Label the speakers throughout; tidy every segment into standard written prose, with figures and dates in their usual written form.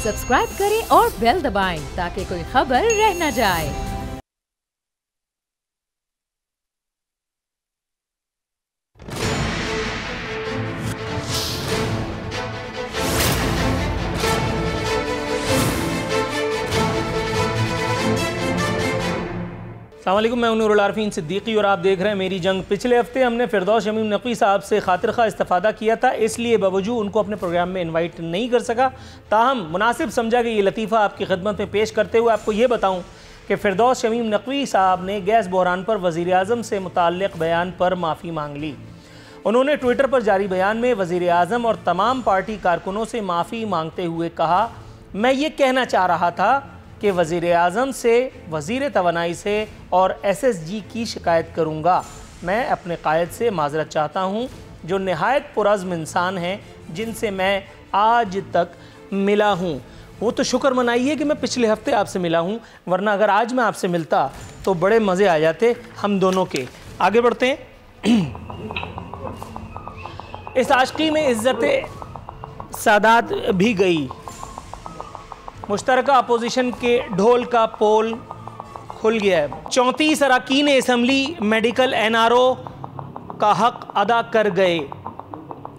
Speaker 1: Subscribe करें और bell दबाएं ताकि कोई खबर रह न जाए।
Speaker 2: अस्सलामुअलैकुम, मैं नूरुल आरफीन सिद्दीकी और आप देख रहे हैं मेरी जंग। पिछले हफ्ते हमने फिरदौस शमीम नकवी साहब से खातिर खा इस्तिफ़ादा किया था, इसलिए बावजूद उनको अपने प्रोग्राम में इनवाइट नहीं कर सका। ताहम मुनासिब समझा कि ये लतीफ़ा आपकी खिदमत में पेश करते हुए आपको ये बताऊँ कि फिरदौस शमीम नकवी साहब ने गैस बहरान पर वज़ीर आज़म से मुताल्लिक़ बयान पर माफ़ी मांग ली। उन्होंने ट्विटर पर जारी बयान में वज़ीर आज़म और तमाम पार्टी कारकुनों से माफ़ी मांगते हुए कहा, मैं ये कहना चाह रहा था कि वज़ीर आज़म से, वज़ीर तवानाई से और SSG की शिकायत करूँगा। मैं अपने कायद से माज़रत चाहता हूँ जो नहायत पुरज़्म इंसान हैं जिनसे मैं आज तक मिला हूँ। वो तो शुक्र मनाइए कि मैं पिछले हफ्ते आपसे मिला हूँ, वरना अगर आज मैं आपसे मिलता तो बड़े मज़े आ जाते हम दोनों के। आगे बढ़ते हैं। इस आशिकी में इज़्ज़त सादात भी गई। मुश्तरका अपोजिशन के ढोल का पोल खुल गया है। 34 अरकान असम्बली मेडिकल NRO का हक अदा कर गए।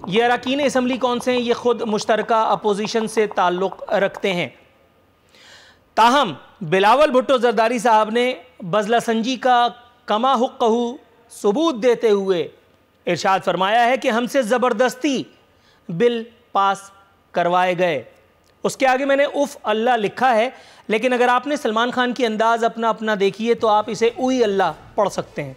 Speaker 2: ये अरकान असम्बली कौन से हैं? ये खुद मुश्तरका अपोजिशन से ताल्लुक़ रखते हैं। ताहम बिलावल भुट्टो जरदारी साहब ने बज़ला संजी का कमा हुक्कहू सबूत देते हुए इरशाद फरमाया है कि हमसे ज़बरदस्ती बिल पास करवाए गए। उसके आगे मैंने उफ़ अल्लाह लिखा है, लेकिन अगर आपने सलमान खान की अंदाज़ अपना देखिए तो आप इसे उई अल्लाह पढ़ सकते हैं।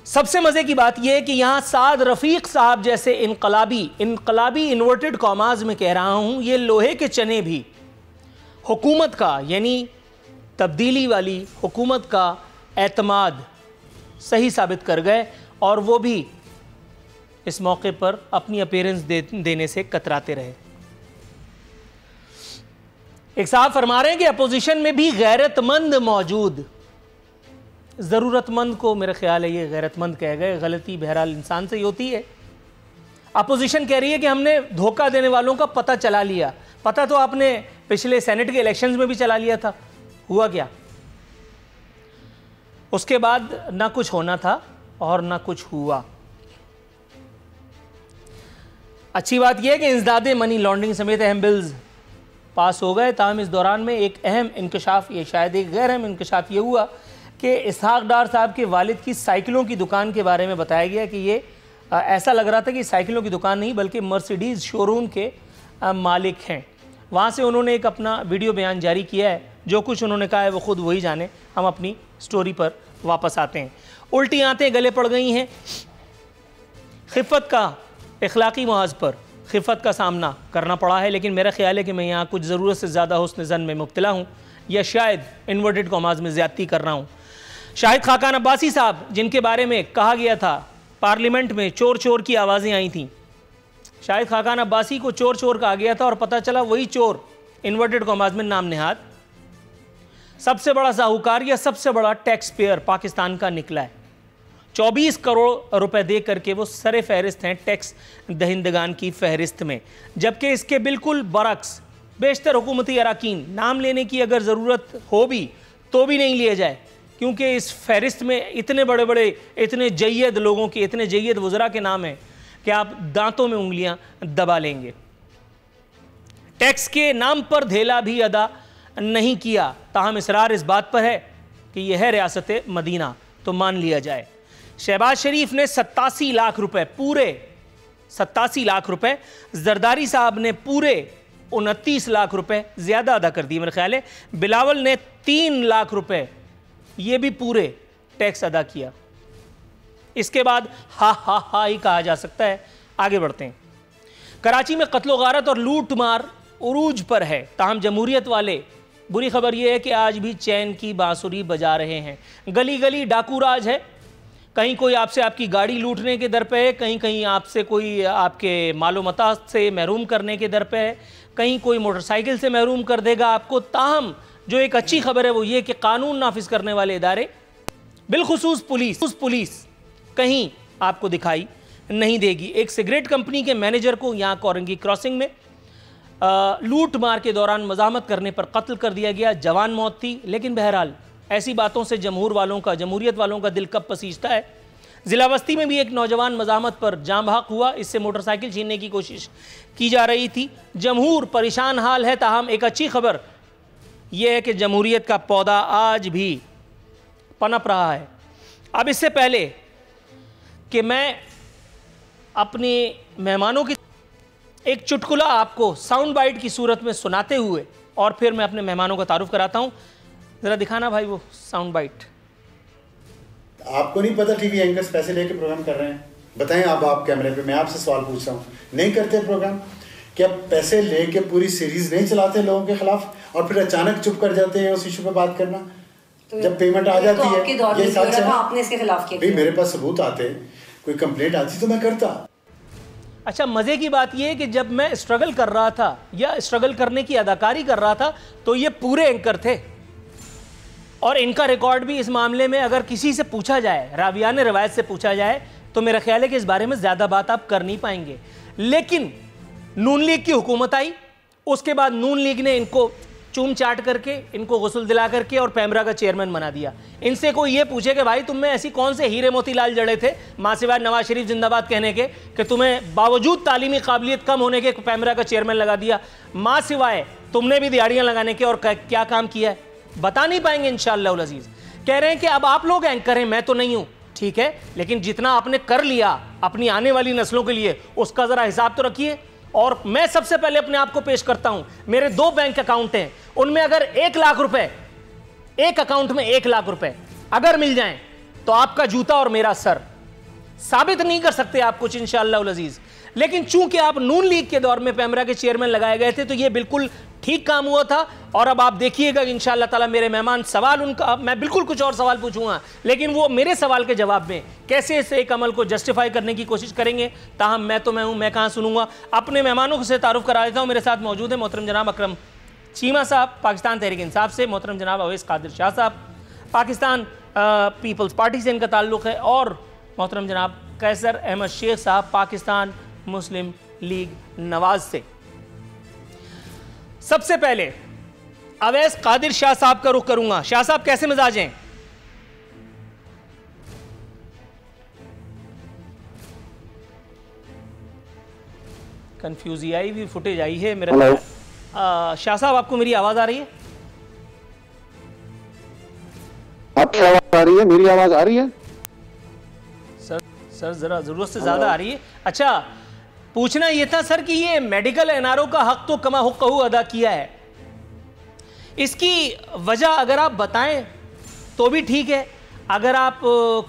Speaker 2: सबसे मज़े की बात यह है कि यहाँ साद रफ़ीक साहब जैसे इनकलाबी इन्वर्टेड कॉमाज में कह रहा हूँ, ये लोहे के चने भी हुकूमत का, यानी तब्दीली वाली हुकूमत का एतमाद सही साबित कर गए, और वो भी इस मौके पर अपनी अपीयरेंस देने से कतराते रहे। एक साहब फरमा रहे हैं कि अपोजिशन में भी गैरतमंद मौजूद। ज़रूरतमंद को मेरा ख्याल है ये गैरतमंद कह गए, गलती बहरहाल इंसान से ही होती है। अपोजिशन कह रही है कि हमने धोखा देने वालों का पता चला लिया। पता तो आपने पिछले सेनेट के इलेक्शंस में भी चला लिया था, हुआ क्या? उसके बाद ना कुछ होना था और ना कुछ हुआ। अच्छी बात यह है कि इंसदादे मनी लॉन्ड्रिंग समेत अहम बिल्स पास हो गए। ताहम इस दौरान में एक अहम इंकशाफ, ये शायद एक गैर अहम इंकशाफ ये हुआ कि इसहाक डार साहब के वालिद की साइकिलों की दुकान के बारे में बताया गया कि ये ऐसा लग रहा था कि साइकिलों की दुकान नहीं बल्कि मर्सिडीज़ शोरूम के मालिक हैं। वहाँ से उन्होंने एक अपना वीडियो बयान जारी किया है। जो कुछ उन्होंने कहा है वो खुद वही जाने। हम अपनी स्टोरी पर वापस आते हैं। उल्टी आंतें गले पड़ गई हैं। खिफ़त का इखलाकी मुहाज पर खिफ़त का सामना करना पड़ा है, लेकिन मेरा ख्याल है कि मैं यहाँ कुछ ज़रूरत से ज़्यादा हुस्न ज़न में मुब्तला हूँ, या शायद इन्वर्टेड कॉमाज में ज़्यादती कर रहा हूँ। शाहिद खाकान अब्बासी साहब, जिनके बारे में कहा गया था पार्लियामेंट में चोर चोर की आवाज़ें आई थीं, शाहिद खाकान अब्बासी को चोर चोर कहा गया था और पता चला वही चोर इन्वर्टेड कॉमाज में नाम नेहाद सबसे बड़ा साहूकार या सबसे बड़ा टैक्स पेयर पाकिस्तान का निकला है। 24 करोड़ रुपए दे करके वो सरे फहरिस्त हैं टैक्स दहिंदगान की फहरिस्त में, जबकि इसके बिल्कुल बरक्स बेशतर हुकूमती अरकान नाम लेने की अगर ज़रूरत हो भी तो भी नहीं लिया जाए, क्योंकि इस फहरिस्त में इतने बड़े बड़े, इतने जय्यद लोगों के, इतने जय्यद वज़रा के नाम हैं कि आप दांतों में उंगलियां दबा लेंगे। टैक्स के नाम पर धेला भी अदा नहीं किया। ताहम इसरार इस बात पर है कि यह है रियासत मदीना, तो मान लिया जाए। शहबाज शरीफ ने 87 लाख रुपए, पूरे 87 लाख रुपए, जरदारी साहब ने पूरे 29 लाख रुपए ज़्यादा अदा कर दिए मेरे ख्याल है। बिलावल ने 3 लाख रुपए, ये भी पूरे टैक्स अदा किया। इसके बाद हा ही कहा जा सकता है। आगे बढ़ते हैं। कराची में कत्लो गारत और लूट मार उरूज पर है। ताहम जमहूरियत वाले, बुरी खबर यह है कि आज भी चैन की बांसुरी बजा रहे हैं। गली गली डाकू राज है। कहीं कोई आपसे आपकी गाड़ी लूटने के दर पे है, कहीं कहीं आपसे कोई आपके मालो मता से महरूम करने के दर पे है, कहीं कोई मोटरसाइकिल से महरूम कर देगा आपको। ताहम जो एक अच्छी खबर है वो ये कि कानून नाफिज करने वाले इदारे, बिलखुसूस पुलिस कहीं आपको दिखाई नहीं देगी। एक सिगरेट कंपनी के मैनेजर को यहाँ कोरंगी क्रॉसिंग में लूट मार के दौरान मज़ाहमत करने पर कत्ल कर दिया गया, जवान मौत थी। लेकिन बहरहाल ऐसी बातों से जमहूरियत वालों का दिल कब पसीजता है। ज़िला बस्ती में भी एक नौजवान मज़ाहमत पर जाँ बहक हुआ, इससे मोटरसाइकिल छीनने की कोशिश की जा रही थी। जमहूर परेशान हाल है, ताहम एक अच्छी खबर यह है कि जमहूरियत का पौधा आज भी पनप रहा है। अब इससे पहले कि मैं अपने मेहमानों की एक चुटकुला आपको साउंड बाइट की सूरत में सुनाते हुए और फिर मैं अपने मेहमानों का तारुफ कराता हूं, जरा दिखाना भाई वो साउंड बाइट।
Speaker 3: आपको नहीं पता टीवी एंकर्स पैसे लेके प्रोग्राम कर रहे हैं? बताएं आप कैमरे पे, मैं आपसे सवाल पूछ रहा हूँ, नहीं करते प्रोग्राम? क्या पैसे लेके पूरी सीरीज नहीं चलाते लोगों के खिलाफ और फिर अचानक चुप कर जाते हैं उस इशू पे बात करना? तो जब पेमेंट आ जाती है ये साथ
Speaker 4: आपने इसके खिलाफ किया?
Speaker 3: भाई मेरे पास सबूत आते, कोई कंप्लेंट आती तो मैं करता।
Speaker 2: अच्छा, मज़े की बात यह है कि जब मैं स्ट्रगल कर रहा था या स्ट्रगल करने की अदाकारी कर रहा था तो ये पूरे एंकर थे और इनका रिकॉर्ड भी इस मामले में अगर किसी से पूछा जाए, रावियान रवायत से पूछा जाए, तो मेरा ख्याल है कि इस बारे में ज़्यादा बात आप कर नहीं पाएंगे। लेकिन नून लीग की हुकूमत आई, उसके बाद नून लीग ने इनको चूम चाट करके, इनको गुस्ल दिला करके और पैमरा का चेयरमैन बना दिया। इनसे कोई ये पूछे कि भाई तुम में ऐसी कौन से हीरे मोतीलाल जड़े थे माँ सिवाय नवाज शरीफ जिंदाबाद कहने के कि तुम्हें बावजूद तालीमी काबिलियत कम होने के पैमरा का चेयरमैन लगा दिया, माँ सिवाय तुमने भी दिहाड़ियाँ लगाने के और क्या काम किया है, बता नहीं पाएंगे इंशाअल्लाह उल अज़ीज़। कह रहे हैं कि अब आप लोग एंकर हैं, मैं तो नहीं हूँ, ठीक है, लेकिन जितना आपने कर लिया अपनी आने वाली नस्लों के लिए उसका ज़रा हिसाब तो रखिए। और मैं सबसे पहले अपने आप को पेश करता हूं, मेरे 2 बैंक अकाउंट हैं, उनमें अगर 1 लाख रुपए, एक अकाउंट में 1 लाख रुपए अगर मिल जाएं तो आपका जूता और मेरा सर, साबित नहीं कर सकते आप कुछ इंशाअल्लाह उल अज़ीज़। लेकिन चूंकि आप नून लीग के दौर में पैमरा के चेयरमैन लगाए गए थे तो यह बिल्कुल ठीक काम हुआ था। और अब आप देखिएगा इंशाअल्लाह ताला मेरे मेहमान सवाल उनका, मैं बिल्कुल कुछ और सवाल पूछूंगा लेकिन वो मेरे सवाल के जवाब में कैसे इस एक अमल को जस्टिफाई करने की कोशिश करेंगे। ताहम मैं तो मैं हूं, मैं कहां सुनूंगा। अपने मेहमानों से तारुफ करा देता हूं। मेरे साथ मौजूद है मोहतरम जनाब अकरम चीमा साहब पाकिस्तान तहरीक इंसाफ से, मोहतरम जनाब अवैस कादिर शाह साहब पाकिस्तान पीपल्स पार्टी से इनका ताल्लुक़ है, और मोहतरम जनाब कैसर अहमद शेख साहब पाकिस्तान मुस्लिम लीग नवाज से। सबसे पहले अवैस कादिर शाह साहब का रुख करूंगा। शाह साहब कैसे मिजाज हैं? कंफ्यूजी आई हुई फुटेज आई है मेरा। शाह साहब आपको मेरी आवाज आ रही है?
Speaker 5: आपकी आवाज आ रही है? मेरी आवाज आ रही है?
Speaker 2: सर जरा जरूरत से ज्यादा आ रही है। अच्छा, पूछना यह था सर कि ये मेडिकल एनआरओ का हक तो कमा हुक्कहू अदा किया है, इसकी वजह अगर आप बताएं तो भी ठीक है, अगर आप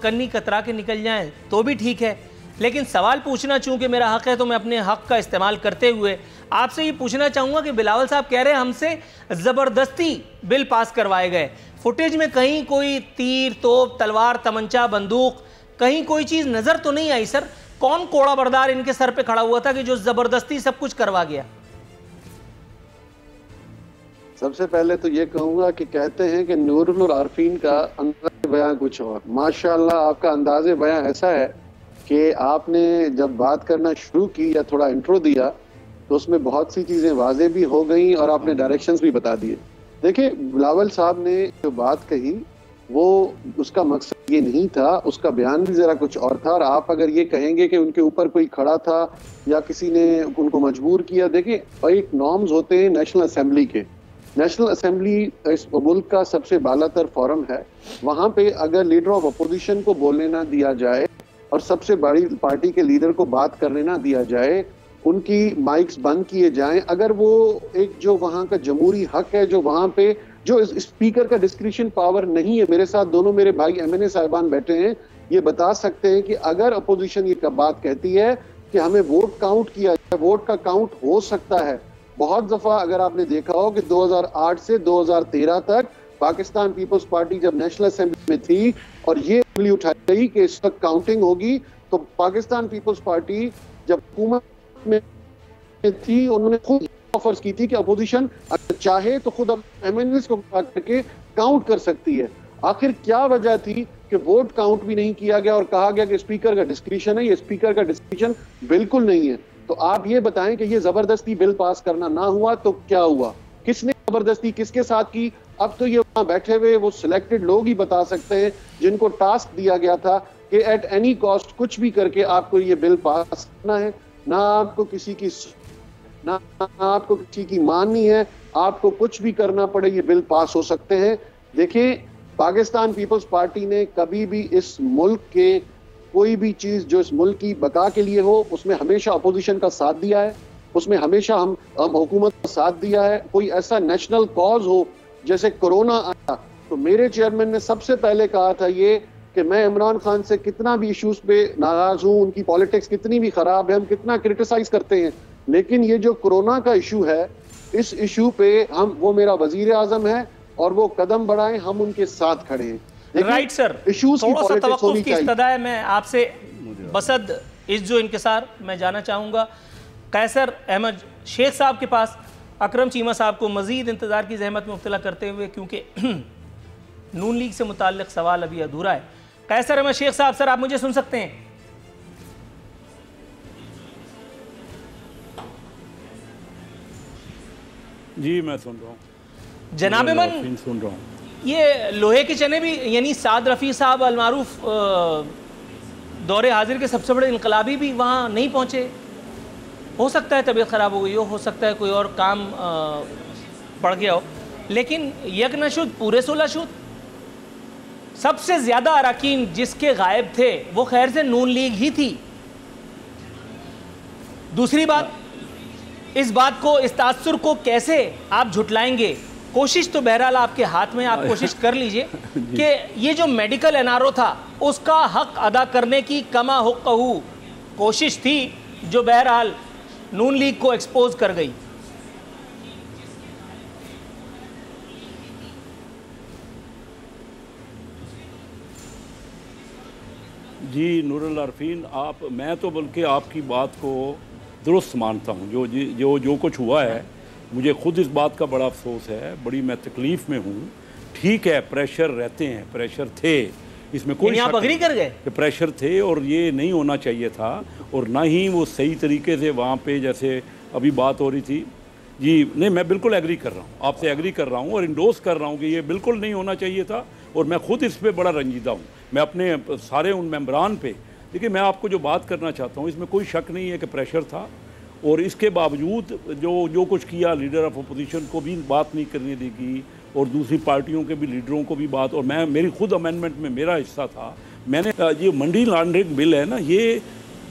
Speaker 2: कन्नी कतरा के निकल जाएं तो भी ठीक है, लेकिन सवाल पूछना चूंकि मेरा हक है तो मैं अपने हक का इस्तेमाल करते हुए आपसे ये पूछना चाहूँगा कि बिलावल साहब कह रहे हैं हमसे ज़बरदस्ती बिल पास करवाए गए। फुटेज में कहीं कोई तीर, तोप, तलवार, तमंचा, बंदूक, कहीं कोई चीज़ नज़र तो नहीं आई सर। कौन कोड़ा बरदार इनके सर पे खड़ा हुआ था कि जो ज़बरदस्ती सब कुछ करवा गया?
Speaker 5: सबसे पहले तो ये कहूंगा कि कहते हैं कि नूरुल आरफीन का अंदाज़े बयां कुछ और। माशाल्लाह आपका अंदाज़े बयां ऐसा है कि आपने जब बात करना शुरू की या थोड़ा इंट्रो दिया तो उसमें बहुत सी चीज़ें वाज़े भी हो गई और आपने डायरेक्शंस भी बता दिए। देखिए, बिलावल साहब ने जो बात कही वो उसका मकसद ये नहीं था, उसका बयान भी ज़रा कुछ और था। और आप अगर ये कहेंगे कि उनके ऊपर कोई खड़ा था या किसी ने उनको मजबूर किया, देखिए एक नॉर्म्स होते हैं नेशनल असेंबली के। नेशनल असेंबली इस मुल्क का सबसे बालातर फोरम है, वहाँ पे अगर लीडर ऑफ अपोजिशन को बोलने ना दिया जाए और सबसे बड़ी पार्टी के लीडर को बात करने ना दिया जाए, उनकी माइक्स बंद किए जाएं, अगर वो एक जो वहाँ का जमहूरी हक है, जो वहाँ पे जो स्पीकर का डिस्क्रिशन पावर नहीं है। मेरे साथ दोनों मेरे भाई एमएनए साहिबान बैठे हैं, ये बता सकते हैं कि अगर अपोजिशन ये बात कहती है कि हमें वोट काउंट किया जाए, वोट का काउंट हो सकता है। बहुत दफा अगर आपने देखा हो कि 2008 से 2013 तक पाकिस्तान पीपल्स पार्टी जब नेशनल असेंबली में थी और ये उंगली उठाई गई कि इस वक्त काउंटिंग होगी, तो पाकिस्तान पीपल्स पार्टी जब हुकूमत में थी उन्होंने खुद ऑफर्स की थी कि अपोजिशन अगर चाहे तो खुद एमएनएस को बात करके काउंट कर सकती है। आखिर क्या वजह थी कि वोट काउंट भी नहीं किया गया और कहा गया कि स्पीकर का डिस्क्रिशन है? ये स्पीकर का डिस्क्रिशन बिल्कुल नहीं है। तो आप ये बताएं कि ये जबरदस्ती बिल पास करना ना हुआ तो क्या हुआ, किसने जबरदस्ती किसके साथ की? अब तो ये वहां बैठे हुए वो सिलेक्टेड लोग ही बता सकते हैं जिनको टास्क दिया गया था कि एट एनी कॉस्ट कुछ भी करके आपको ये बिल पास करना है। ना आपको किसी की माननी है, आपको कुछ भी करना पड़े ये बिल पास हो सकते हैं। देखिए, पाकिस्तान पीपल्स पार्टी ने कभी भी इस मुल्क के कोई भी चीज जो इस मुल्क की बका के लिए हो उसमें हमेशा अपोजिशन का साथ दिया है, उसमें हमेशा हम हुकूमत का साथ दिया है। कोई ऐसा नेशनल कॉज हो जैसे कोरोना आया तो मेरे चेयरमैन ने सबसे पहले कहा था ये कि मैं इमरान खान से कितना भी इश्यूज पे नाराज हूँ, उनकी पॉलिटिक्स कितनी भी खराब है, हम कितना क्रिटिसाइज करते हैं, लेकिन ये जो कोरोना का इशू है इस इशू पे वो मेरा वजीर आजम है और वो कदम बढ़ाएं, हम उनके साथ खड़े हैं।
Speaker 2: राइट सर,
Speaker 5: इश्यूज की पॉलिटिक्स होनी चाहिए।
Speaker 2: इस्तदा है, मैं आपसे बसद इस जो इनकिसार मैं जाना चाहूँगा कैसर अहमद शेख साहब के पास, अकरम चीमा साहब को मज़ीद इंतज़ार की जहमत में मुब्तला करते हुए, क्योंकि नून लीग से मुताल्लिक़ सवाल अभी अधूरा है। कैसर अहमद शेख साहब, सर आप मुझे सुन सकते हैं?
Speaker 4: जी मैं सुन रहा हूँ
Speaker 2: जनाब मन,
Speaker 4: सुन रहा हूँ।
Speaker 2: ये लोहे के चने भी यानी साद रफ़ी साहब अलमारूफ दौरे हाजिर के सबसे बड़े इनकलाबी भी वहाँ नहीं पहुँचे। हो सकता है तबीयत ख़राब हो गई हो सकता है कोई और काम पड़ गया हो, लेकिन यकनशुद पूरे 16 शुद सबसे ज़्यादा अरकान जिसके गायब थे वो खैर से नून लीग ही थी। दूसरी बात, इस बात को, इस तासुर को कैसे आप झुटलाएंगे? कोशिश तो बहरहाल आपके हाथ में, आप कोशिश कर लीजिए कि ये जो मेडिकल एनआरओ था उसका हक अदा करने की कमा हुक्कहू कोशिश थी जो बहरहाल नून लीग को एक्सपोज कर गई।
Speaker 4: जी नूरुल अरफीन, मैं तो बल्कि आपकी बात को दुरुस्त मानता हूँ। जो कुछ हुआ है, मुझे खुद इस बात का बड़ा अफसोस है, बड़ी मैं तकलीफ़ में हूँ। ठीक है, प्रेशर रहते हैं, प्रेशर थे, इसमें कोई
Speaker 2: आप अग्री कर गए
Speaker 4: कि प्रेशर थे और ये नहीं होना चाहिए था, और ना ही वो सही तरीके से वहाँ पे जैसे अभी बात हो रही थी। जी नहीं, मैं बिल्कुल एग्री कर रहा हूँ, आपसे एग्री कर रहा हूँ और इंडोर्स कर रहा हूँ कि ये बिल्कुल नहीं होना चाहिए था, और मैं खुद इस पर बड़ा रंजीदा हूँ। मैं अपने सारे उन मेम्बरान पे, देखिए मैं आपको जो बात करना चाहता हूँ इसमें कोई शक नहीं है कि प्रेशर था, और इसके बावजूद जो कुछ किया, लीडर ऑफ अपोजिशन को भी बात नहीं करने देगी और दूसरी पार्टियों के भी लीडरों को भी बात, और मेरी खुद अमेंडमेंट में मेरा हिस्सा था। मैंने ये मनी लॉन्ड्रिंग बिल है ना, ये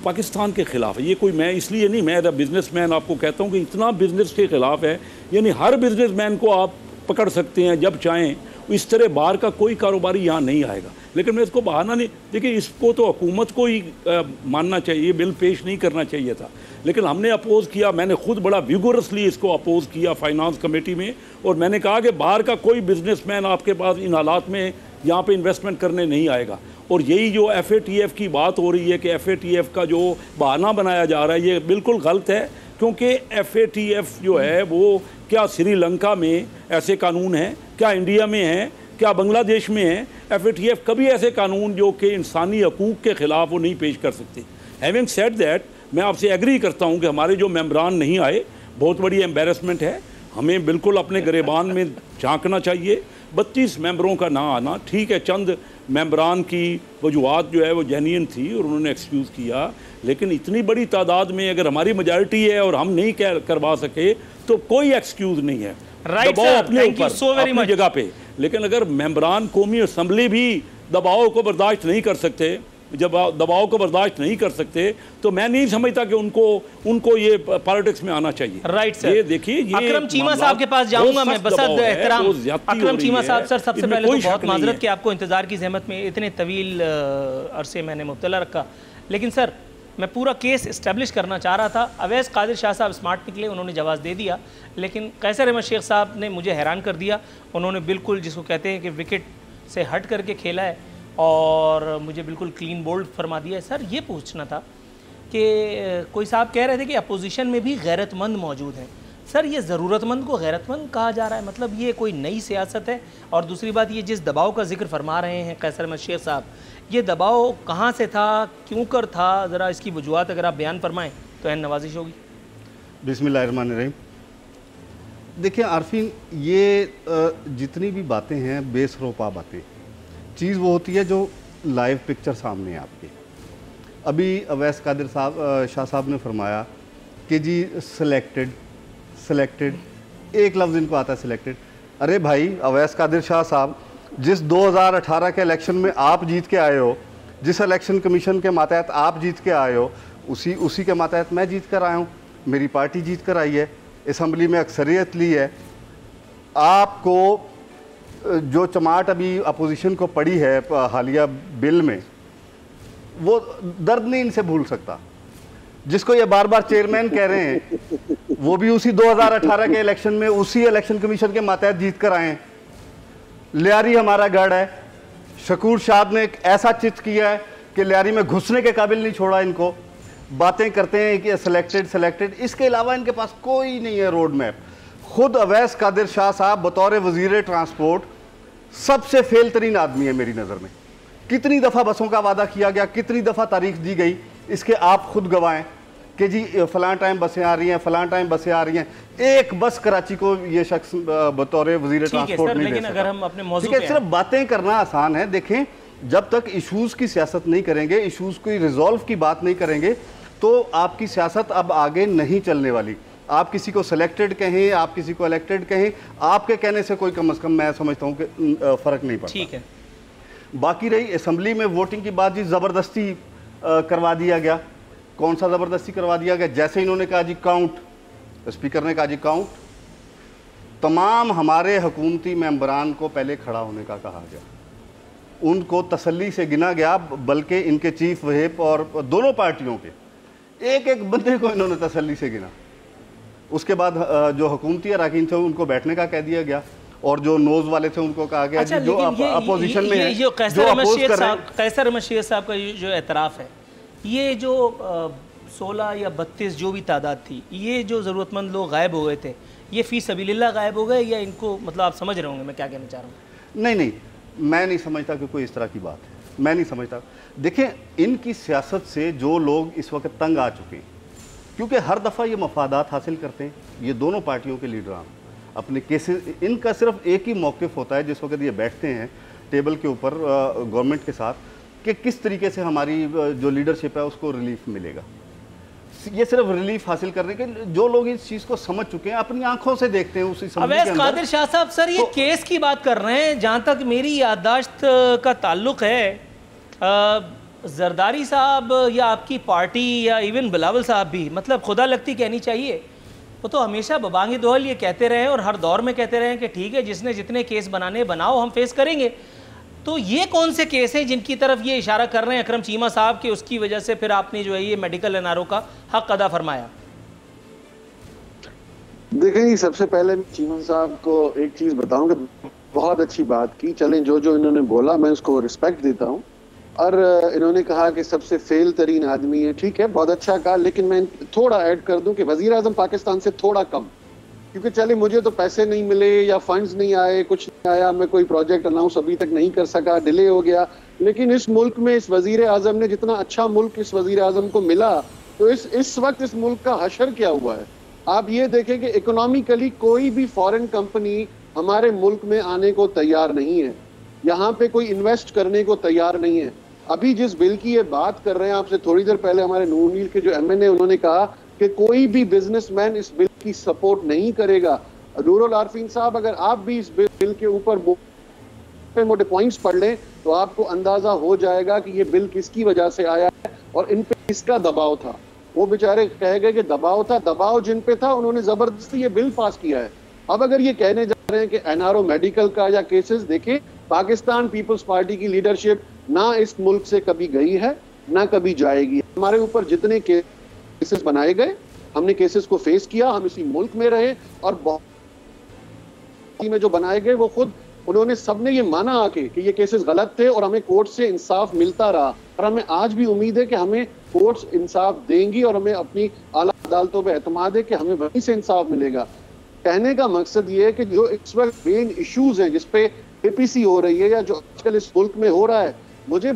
Speaker 4: पाकिस्तान के ख़िलाफ़ है। ये कोई, मैं इसलिए नहीं, मैं एज अ बिजनेसमैन आपको कहता हूँ कि इतना बिजनेस के ख़िलाफ़ है, यानी हर बिजनेसमैन को आप पकड़ सकते हैं जब चाहें। इस तरह बाहर का कोई कारोबारी यहाँ नहीं आएगा, लेकिन मैं इसको बहाना नहीं, देखिए इसको तो हुकूमत को ही मानना चाहिए, बिल पेश नहीं करना चाहिए था, लेकिन हमने अपोज़ किया। मैंने खुद बड़ा विगोरसली इसको अपोज़ किया फाइनेंस कमेटी में, और मैंने कहा कि बाहर का कोई बिजनेसमैन आपके पास इन हालात में यहाँ पे इन्वेस्टमेंट करने नहीं आएगा। और यही जो FATF की बात हो रही है कि FATF का जो बहाना बनाया जा रहा है, ये बिल्कुल गलत है, क्योंकि FATF जो है वो क्या श्रीलंका में ऐसे कानून हैं, क्या इंडिया में हैं, क्या बांग्लादेश में हैं? FATF कभी ऐसे कानून जो कि इंसानी हकूक़ के ख़िलाफ़ वो नहीं पेश कर सकते। हैविंग सेड दैट, मैं आपसे एग्री करता हूँ कि हमारे जो मेम्बरान नहीं आए, बहुत बड़ी एम्बेरसमेंट है, हमें बिल्कुल अपने गिरेबान में झांकना चाहिए। 32 मेंबरों का ना आना ठीक है, चंद मेंबरान की वजूहत जो है वो जेन्युइन थी और उन्होंने एक्सक्यूज़ किया, लेकिन इतनी बड़ी तादाद में अगर हमारी मेजॉरिटी है और हम नहीं करवा सके तो कोई एक्सक्यूज़ नहीं है। दबाव अपने ऊपर, अपनी जगह पे, लेकिन अगर मेंबरान कौमी असम्बली भी दबाव को बर्दाश्त नहीं कर सकते, जब दबाव को बर्दाश्त नहीं कर सकते, तो मैं नहीं समझता कि उनको ये पॉलिटिक्स में आना चाहिए।
Speaker 2: राइट सर,
Speaker 4: ये देखिए,
Speaker 2: अकरम चीमा साहब के पास जाऊंगा मैं। बसद एहतराम अकरम चीमा साहब, सर सबसे पहले तो बहुत माजरत कि आपको इंतजार की जहमत में इतने तवील अरसे मैंने मुब्तला रखा, लेकिन सर मैं पूरा केस इस्टेब्लिश करना चाह रहा था। अवैस कादिर शाह साहब स्मार्ट निकले, उन्होंने जवाब दे दिया, लेकिन कैसर अहमद शेख साहब ने मुझे हैरान कर दिया। उन्होंने बिल्कुल जिसको कहते हैं कि विकेट से हट करके खेला है और मुझे बिल्कुल क्लीन बोल्ड फरमा दिया है। सर ये पूछना था कि कोई साहब कह रहे थे कि अपोजिशन में भी गैरतमंद मौजूद हैं। सर ये ज़रूरतमंद को गैरतमंद कहा जा रहा है, मतलब ये कोई नई सियासत है? और दूसरी बात, ये जिस दबाव का जिक्र फरमा रहे हैं कैसर अहमद शेख साहब, ये दबाव कहाँ से था, क्यों कर था, ज़रा इसकी वजूहत अगर आप बयान फरमाएँ। तो एन नवाजिश होगी।
Speaker 6: बिस्मिल्लाहिर्रहमानिर्रहीम। देखिए आरफीन, ये जितनी भी बातें हैं बेसरोपा बातें, चीज़ वो होती है जो लाइव पिक्चर सामने है आपके। अभी अवैस कादिर साहब शाह साहब ने फरमाया कि जी सिलेक्टेड, एक लफ्ज़ इनको आता है सिलेक्टेड। अरे भाई अवैस कादिर शाह साहब, जिस 2018 के इलेक्शन में आप जीत के आए हो, जिस इलेक्शन कमीशन के मातहत आप जीत के आए हो, उसी के मातहत मैं जीत कर आया हूँ, मेरी पार्टी जीत कर आई है, असम्बली में अक्सरियत ली है। आपको जो चमाट अभी अपोजिशन को पड़ी है हालिया बिल में, वो दर्द नहीं इनसे भूल सकता। जिसको ये बार बार चेयरमैन कह रहे हैं, वो भी उसी 2018 के इलेक्शन में उसी इलेक्शन कमीशन के मातहत जीत कर आए हैं। लियारी हमारा गढ़ है। शकूर शाह ने एक ऐसा चित किया है कि लियारी में घुसने के काबिल नहीं छोड़ा इनको। बातें करते हैं कि सिलेक्टेड, इसके अलावा इनके पास कोई नहीं है रोड मैप। खुद अवैस कादिर शाह साहब बतौर वज़ीर ट्रांसपोर्ट सबसे फेल तरीन आदमी है मेरी नज़र में। कितनी दफ़ा बसों का वादा किया गया, कितनी दफ़ा तारीख दी गई, इसके आप खुद गवाएं कि जी फ़लाँ टाइम बसें आ रही हैं, फ़लाँ टाइम बसें आ रही हैं। एक बस कराची को ये शख्स बतौर वज़ीर ट्रांसपोर्ट नहीं दे सका।
Speaker 2: अगर हम अपने मौजू
Speaker 6: ठीक है, सिर्फ बातें करना आसान है। देखें, जब तक इशूज़ की सियासत नहीं करेंगे, इशूज़ की रिजॉल्व की बात नहीं करेंगे, तो आपकी सियासत अब आगे नहीं चलने वाली। आप किसी को सिलेक्टेड कहें, आप किसी को इलेक्टेड कहें, आपके कहने से कोई कम से कम मैं समझता हूँ कि फ़र्क नहीं पड़ता।
Speaker 2: ठीक है।
Speaker 6: बाकी रही असम्बली में वोटिंग की बात, जी ज़बरदस्ती करवा दिया गया। कौन सा ज़बरदस्ती करवा दिया गया? जैसे इन्होंने कहा जी काउंट, स्पीकर ने कहा जी काउंट, तमाम हमारे हुकूमती मेंबरान को पहले खड़ा होने का कहा गया, उनको तसल्ली से गिना गया, बल्कि इनके चीफ व्हिप और दोनों पार्टियों के एक एक बंदे को इन्होंने तसल्ली से गिना। उसके बाद जो हुकूमती अरकान थे उनको बैठने का कह दिया गया, और जो नोज वाले थे उनको कहा गया
Speaker 2: अच्छा,
Speaker 6: जो अपोजिशन में है, जो अपोज कर रहे हैं।
Speaker 2: कैसर मशीद साहब का जो एतराफ़ है, ये जो 16 या 32 जो भी तादाद थी, ये जो ज़रूरतमंद लोग गायब हो गए थे, ये फ़ी सबीलिल्लाह गायब हो गए, या इनको मतलब आप समझ रहे होंगे मैं क्या कहना चाह रहा हूँ?
Speaker 6: नहीं, मैं नहीं समझता कि कोई इस तरह की बात है, मैं नहीं समझता। देखें, इनकी सियासत से जो लोग इस वक्त तंग आ चुके हैं, क्योंकि हर दफ़ा ये मफादात हासिल करते हैं, ये दोनों पार्टियों के लीडरान अपने केसेस, इनका सिर्फ एक ही मौक़िफ़ होता है जिस वक्त ये बैठते हैं टेबल के ऊपर गवर्नमेंट के साथ, कि किस तरीके से हमारी जो लीडरशिप है उसको रिलीफ मिलेगा। ये सिर्फ रिलीफ हासिल करने के, जो लोग इस चीज़ को समझ चुके हैं, अपनी आंखों से देखते हैं उसी समय।
Speaker 2: अवैस कादिर शाह साहब, सर ये केस की बात कर रहे हैं, जहाँ तक मेरी याददाश्त का ताल्लुक़ है, जरदारी साहब या आपकी पार्टी या इवन बिलावल साहब भी, मतलब खुदा लगती कहनी चाहिए, वो तो हमेशा बबांगी दोहल ये कहते रहे और हर दौर में कहते रहे कि ठीक है, जिसने जितने केस बनाने बनाओ, हम फेस करेंगे। तो ये कौन से केस हैं जिनकी तरफ ये इशारा कर रहे हैं अकरम चीमा साहब के, उसकी वजह से फिर आपने जो है ये मेडिकल एनआरओ का हक अदा फरमाया?
Speaker 5: देखें, सबसे पहले चीमा साहब को एक चीज़ बताऊं कि बहुत अच्छी बात की, चलें जो इन्होंने बोला मैं उसको रिस्पेक्ट देता हूं, और इन्होंने कहा कि सबसे फेल तरीन आदमी है, ठीक है, बहुत अच्छा कहा, लेकिन मैं थोड़ा ऐड कर दूं कि वज़ीर आज़म पाकिस्तान से थोड़ा कम, क्योंकि चले मुझे तो पैसे नहीं मिले या फंड्स नहीं आए, कुछ नहीं आया, मैं कोई प्रोजेक्ट अनाउंस अभी तक नहीं कर सका, डिले हो गया, लेकिन इस मुल्क में इस वज़ीर आज़म ने, जितना अच्छा मुल्क इस वज़ीर आज़म को मिला, तो इस वक्त इस मुल्क का हशर क्या हुआ है। आप ये देखें कि इकोनॉमिकली कोई भी फॉरेन कंपनी हमारे मुल्क में आने को तैयार नहीं है, यहाँ पे कोई इन्वेस्ट करने को तैयार नहीं है। अभी जिस बिल की ये बात कर रहे हैं, आपसे थोड़ी देर पहले हमारे नून लीग के जो एमएनए, उन्होंने कहा कि कोई भी बिजनेसमैन इस बिल की सपोर्ट नहीं करेगा। नूरुल आरफीन साहब, अगर आप भी इस बिल के ऊपर मोटे पॉइंट्स पढ़ लें तो आपको अंदाजा हो जाएगा कि ये बिल किसकी वजह से आया है और इन पे किसका दबाव था। वो बेचारे कह गए कि दबाव था, दबाव जिन पे था उन्होंने जबरदस्ती ये बिल पास किया है। अब अगर ये कहने जा रहे हैं कि एनआरओ मेडिकल का या केसेस, देखें पाकिस्तान पीपल्स पार्टी की लीडरशिप ना इस मुल्क से कभी गई है ना कभी जाएगी। हमारे ऊपर जितने केसेस बनाए गए, हमने केसेस को फेस किया, हम इसी मुल्क में रहे, और बहुत में जो बनाए गए वो खुद उन्होंने सबने ये माना आके कि ये केसेस गलत थे और हमें कोर्ट से इंसाफ मिलता रहा, और हमें आज भी उम्मीद है कि हमें कोर्ट्स इंसाफ देंगी और हमें अपनी आला अदालतों पे एतमाद है कि हमें वहीं से इंसाफ मिलेगा। कहने का मकसद ये है कि जो इस वक्त मेन इश्यूज हैं जिसपे एपीसी हो रही है या जो आजकल इस मुल्क में हो रहा है, मुझे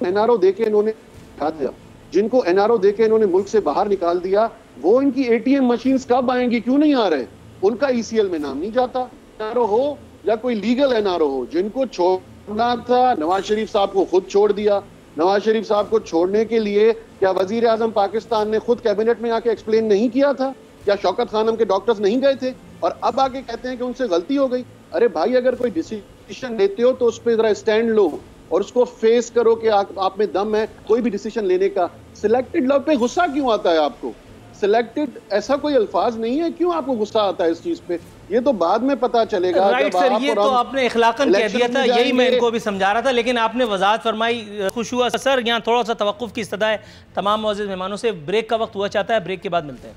Speaker 5: एनआरओ देके इन्होंने दिखा दिया जिनको एनआरओ देके इन्होंने मुल्क से बाहर निकाल दिया, वो इनकी एटीएम मशीन्स कब आएंगी, क्यों नहीं आ रहे? उनका ईसीएल में नाम नहीं जाता। एनआरओ हो या कोई लीगल एनआरओ हो, जिनको छोड़ना था नवाज शरीफ साहब को खुद छोड़ दिया। नवाज शरीफ साहब को छोड़ने के लिए क्या वजीर आजम पाकिस्तान ने खुद कैबिनेट में आके एक्सप्लेन नहीं किया था? क्या शौकत खानम के डॉक्टर्स नहीं गए थे? और अब आके कहते हैं कि उनसे गलती हो गई। अरे भाई, अगर कोई डिसीजन लेते हो तो उस पर जरा स्टैंड लो और उसको फेस करो कि आप में दम है कोई भी डिसीजन लेने का। सिलेक्टेड लव पे गुस्सा क्यों आता है आपको? सिलेक्टेड ऐसा कोई अल्फाज नहीं है, क्यों आपको गुस्सा आता है इस चीज पे? ये तो बाद में पता चलेगा।
Speaker 2: राइट सर, ये तो आपने इखलाकन कह दिया था, यही मैं इनको भी समझा रहा था, लेकिन आपने वजाहत फरमाई, खुश हुआ। सर यहाँ थोड़ा सा तवक्कुफ की इस्तदा है तमाम मौजूद मेहमानों से। ब्रेक का वक्त हुआ चाहता है, ब्रेक के बाद मिलते हैं।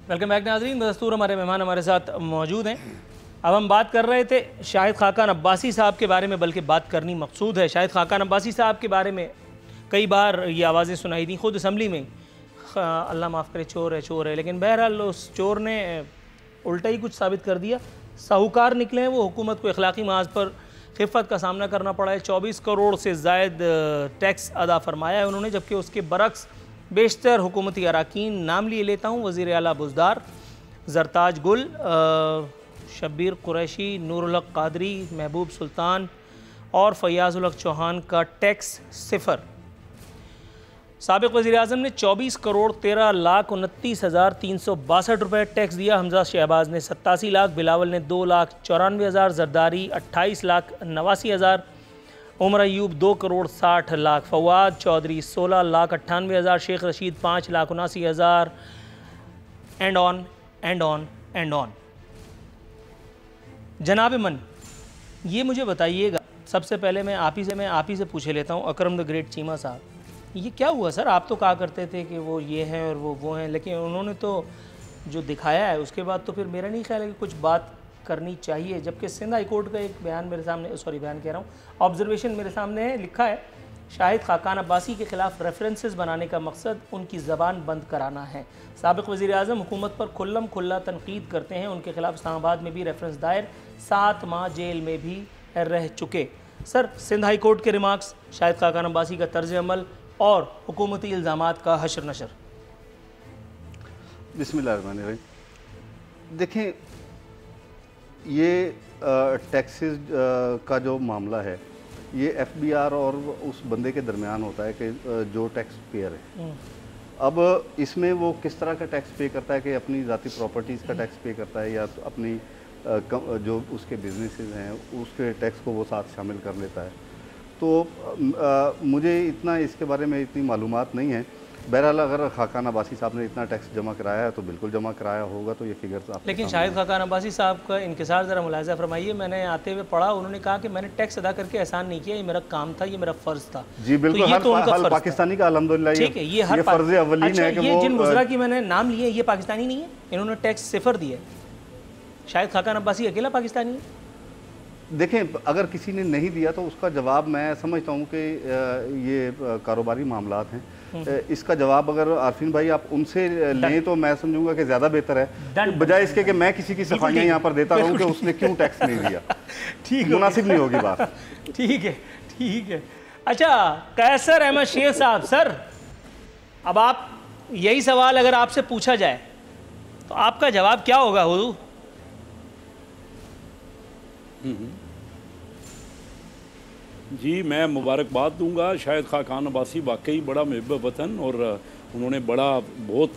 Speaker 2: वेलकम बैक नाज़रीन, दस्तूर हमारे मेहमान हमारे साथ मौजूद हैं। अब हम बात कर रहे थे शाहिद खाकान अब्बासी साहब के बारे में, बल्कि बात करनी मकसूद है। शाहिद खाकान अब्बासी साहब के बारे में कई बार ये आवाज़ें सुनाई दी, ख़ुद असम्बली में, अल्लाह माफ़ करे, चोर है, लेकिन बहरहाल उस चोर ने उल्टा ही कुछ साबित कर दिया। साहूकार निकले हैं वो, हुकूमत को अखलाकी महाज पर खिफ़त का सामना करना पड़ा है। 24 करोड़ से ज़ायद टैक्स अदा फरमाया है उन्होंने, जबकि उसके बरक्स बेशतर हुकूमती अराकीन, नाम लिए लेता हूँ, वज़ीर आला बुज़दार, ज़रताज गुल, शब्बीर कुरैशी, नूरुल हक कादरी, महबूब सुल्तान और फयाज़ुल हक चौहान का टैक्स 0। साबिक़ वज़ीर आज़म ने 24 करोड़ 13,29,362 रुपये टैक्स दिया। हमजा शहबाज ने 87 लाख, बिलावल ने 2,94,000, Zardari 28,89,000, Umar Ayub 2 crore 60 lakh, Fawad Chaudhry 16,98,000, Sheikh Rashid 5,79,000, and on and on and on. जनाब मन, ये मुझे बताइएगा, सबसे पहले मैं आप ही से पूछे लेता हूँ, अकरम द ग्रेट चीमा साहब, ये क्या हुआ सर? आप तो कहा करते थे कि वो ये हैं और वो हैं, लेकिन उन्होंने तो जो दिखाया है उसके बाद तो फिर मेरा नहीं ख्याल है कि कुछ बात करनी चाहिए। जबकि सिंध हाई कोर्ट का एक बयान मेरे सामने, बयान कह रहा हूँ, ऑब्जर्वेशन मेरे सामने है, लिखा है शाहिद खाकान अब्बासी के खिलाफ रेफरेंसेस बनाने का मकसद उनकी ज़बान बंद कराना है। साबिक़ वज़ीर आज़म हुकूमत पर खुल्लम खुल्ला तनकीद करते हैं, उनके खिलाफ इस्लामाबाद में भी रेफरेंस दायर, 7 माह जेल में भी रह चुके। सर, सिंध हाई कोर्ट के रिमार्क्स, शाहिद खाकान अब्बासी का तर्ज अमल और हुकूमती इल्ज़ामात का हशर नशर।
Speaker 6: बिस्मिल्लाहिर्रहमानिर्रहीम। देखें, ये टैक्सेस का जो मामला है, ये एफबीआर और उस बंदे के दरमियान होता है कि जो टैक्स पेयर है। अब इसमें वो किस तरह का टैक्स पे करता है कि अपनी ज़ाती प्रॉपर्टीज़ का टैक्स पे करता है या तो अपनी जो उसके बिजनेसेस हैं उसके टैक्स को वो साथ शामिल कर लेता है। तो मुझे इतना इसके बारे में इतनी मालूमात नहीं है। बहरहाल अगर खाकान अब्बासी साहब ने इतना टैक्स जमा कराया है तो बिल्कुल जमा कराया होगा, तो ये फिगर्स आप।
Speaker 2: लेकिन शाहिद खाकान अब्बासी साहब का इनकिसार ज़रा मुलाज़ा फरमाइए। मैंने आते हुए पढ़ा, उन्होंने कहा कि मैंने टैक्स अदा करके एहसान नहीं किया, ये मेरा काम था, ये मेरा फ़र्ज़ था।
Speaker 6: जी बिल्कुल,
Speaker 2: तो
Speaker 6: हर पाकिस्तानी का अल्हम्दुलिल्लाह
Speaker 2: ठीक है, ये हर
Speaker 6: फ़र्ज़ अव्वलीन है कि
Speaker 2: ये जिन मुज़रा की मैंने नाम लिए ये पाकिस्तानी नहीं है, इन्होंने टैक्स 0 दिया। शाहिद खाकान अब्बासी अकेला पाकिस्तानी है।
Speaker 6: देखें, अगर किसी ने नहीं दिया तो उसका जवाब मैं समझता हूँ कि ये कारोबारी मामलात हैं। इसका जवाब अगर आरफीन भाई आप उनसे लें तो मैं समझूंगा कि ज़्यादा बेहतर है, बजाय इसके कि मैं किसी की सफाइयाँ यहाँ पर देता रहूँ कि उसने क्यों टैक्स नहीं दिया। ठीक, मुनासिब नहीं होगी बात।
Speaker 2: ठीक है। अच्छा, कैसर अहमद शेख साहब, सर अब आप यही सवाल अगर आपसे पूछा जाए तो आपका जवाब क्या होगा? हुजूर
Speaker 4: जी, मैं मुबारकबाद दूंगा। शाहिद खाकान अब्बासी वाकई बड़ा मुहिब वतन और उन्होंने बहुत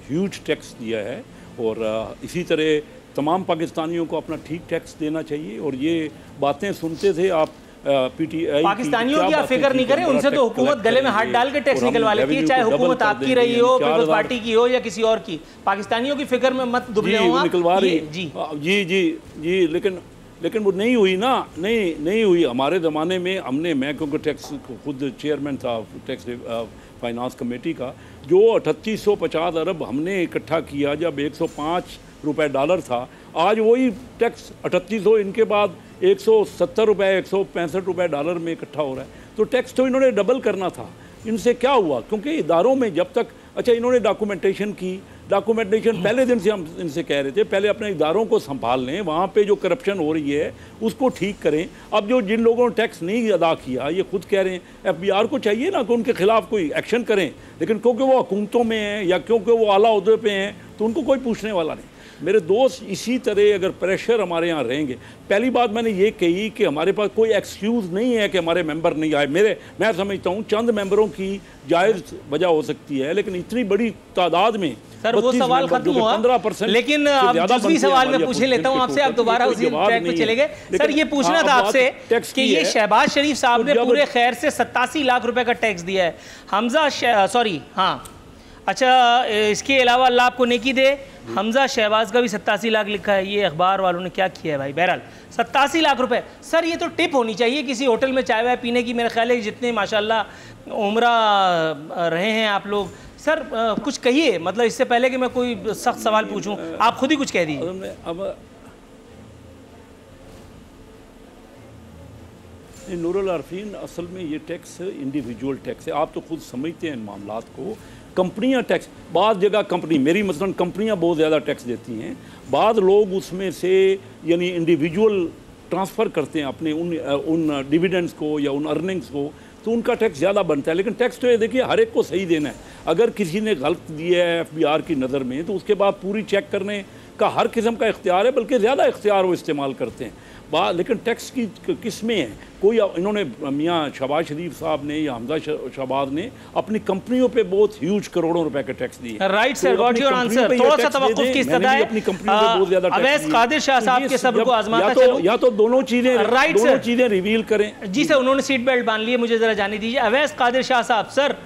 Speaker 4: ह्यूज टैक्स दिया है और इसी तरह तमाम पाकिस्तानियों को अपना ठीक टैक्स देना चाहिए। और ये बातें सुनते थे आप पीटीआई
Speaker 2: पाकिस्तानियों की आप फिक्र नहीं करें, उनसे तो हुकूमत गले में हाथ डाल के टैक्स निकलवा लेती है, चाहे हुकूमत आपकी रही हो, पीपल्स पार्टी की हो या किसी और की। पाकिस्तानियों की फिक्र में मत दुबले हो आप।
Speaker 4: निकलवा रही जी, लेकिन वो नहीं हुई ना, नहीं हुई। हमारे ज़माने में मैं क्योंकि टैक्स खुद चेयरमैन था टैक्स फाइनेंस कमेटी का, जो 3850 अरब हमने इकट्ठा किया जब 105 रुपए डॉलर था, आज वही टैक्स 3800, इनके बाद 170 रुपये 165 रुपये डॉलर में इकट्ठा हो रहा है। तो टैक्स तो इन्होंने डबल करना था। इनसे क्या हुआ? क्योंकि इदारों में जब तक, अच्छा इन्होंने डॉक्यूमेंटेशन की, डॉक्यूमेंटेशन पहले दिन से हम इनसे कह रहे थे पहले अपने इदारों को संभाल लें, वहाँ पे जो करप्शन हो रही है उसको ठीक करें। अब जो जिन लोगों ने टैक्स नहीं अदा किया, ये खुद कह रहे हैं FBI को चाहिए ना कि उनके खिलाफ कोई एक्शन करें, लेकिन क्योंकि वो हुकूमतों में हैं या क्योंकि वो आला ओहदे पे हैं तो उनको कोई पूछने वाला नहीं। मेरे दोस्त, इसी तरह अगर प्रेशर हमारे यहाँ रहेंगे, पहली बात मैंने ये कही कि हमारे पास कोई एक्सक्यूज़ नहीं है कि हमारे मेंबर नहीं आए। मैं समझता हूँ चंद मेंबरों की जायज़ वजह हो सकती है, लेकिन इतनी बड़ी तादाद में
Speaker 1: सर वो सवाल खत्म हुआ,
Speaker 4: 15%,
Speaker 1: लेकिन अब दूसरी सवाल मैं पूछ लेता हूँ आपसे, आप दोबारा उसी ट्रैक पे चले गए। सर ये पूछना था आपसे कि ये शहबाज शरीफ साहब ने पूरे खैर से 87 लाख रुपए का टैक्स दिया है। अच्छा, इसके अलावा अल्लाह आपको नेकी दे, हमजा शहबाज का भी 87 लाख लिखा है। ये अखबार वालों ने क्या किया है भाई? बहरहाल 87 लाख रुपए। सर ये तो टिप होनी चाहिए किसी होटल में चाय वाय पीने की। मेरा ख्याल है जितने माशाल्लाह उम्रा रहे हैं आप लोग, सर कुछ कहिए, मतलब इससे पहले कि मैं कोई सख्त सवाल पूछूं, आप खुद ही कुछ कह दीजिए।
Speaker 4: अब नूरुल आरफीन, असल में ये टैक्स इंडिविजुअल टैक्स है। आप तो खुद समझते हैं इन मामलात को। कंपनियां टैक्स, बाद जगह कंपनी, मेरी मसलन कंपनियां बहुत ज़्यादा टैक्स देती हैं, बाद लोग उसमें से यानी इंडिविजुअल ट्रांसफ़र करते हैं अपने उन डिविडेंड्स को या उन अर्निंग्स को, तो उनका टैक्स ज़्यादा बनता है। लेकिन टैक्स तो ये देखिए हर एक को सही देना है। अगर किसी ने गलत दिया है FBI की नज़र में, तो उसके बाद पूरी चेक करने का हर किस्म का इख्तियार है, बल्कि ज़्यादा इख्तियार वो इस्तेमाल करते हैं। लेकिन टैक्स की किस्में हैं, कोई इन्होंने मियाँ शहबाज शरीफ साहब ने या हमजा शहबाज ने अपनी कंपनियों पे बहुत ह्यूज करोड़ों रुपए के टैक्स दिए।
Speaker 1: Right sir, got your answer. थोड़ा सा तवक्कुफ की इस्तदा है।
Speaker 4: अपनी कंपनी पे बहुत ज्यादा
Speaker 1: अवैस कादिर शाह साहब के सब्र को आजमाता चलूं,
Speaker 4: या तो दोनों चीजें रिवील करें।
Speaker 1: जी सर, उन्होंने सीट बेल्ट बांध ली है, मुझे जरा जाने दीजिए। अवैस कादिर शाह साहब, सर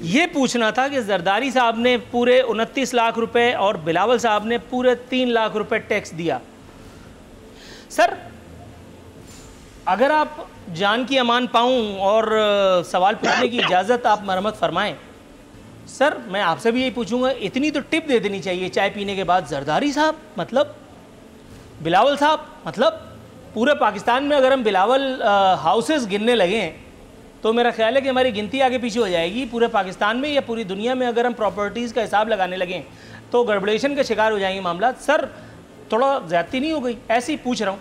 Speaker 1: ये पूछना था कि जरदारी साहब ने पूरे 29 लाख रुपए और बिलावल साहब ने पूरे 3 लाख रुपए टैक्स दिया। सर अगर आप जान की अमान पाऊं और सवाल पूछने की इजाज़त आप मरम्मत फरमाएं, सर मैं आपसे भी यही पूछूंगा, इतनी तो टिप दे देनी चाहिए चाय पीने के बाद। जरदारी साहब मतलब, बिलावल साहब मतलब, पूरे पाकिस्तान में अगर हम बिलावल हाउसेस गिनने लगें तो मेरा ख्याल है कि हमारी गिनती आगे पीछे हो जाएगी। पूरे पाकिस्तान में या पूरी दुनिया में अगर हम प्रॉपर्टीज़ का हिसाब लगाने लगें तो गड़बड़ेशन का शिकार हो जाएंगे मामला। सर थोड़ा ज़्यादती नहीं हो गई? ऐसे ही पूछ रहा हूँ।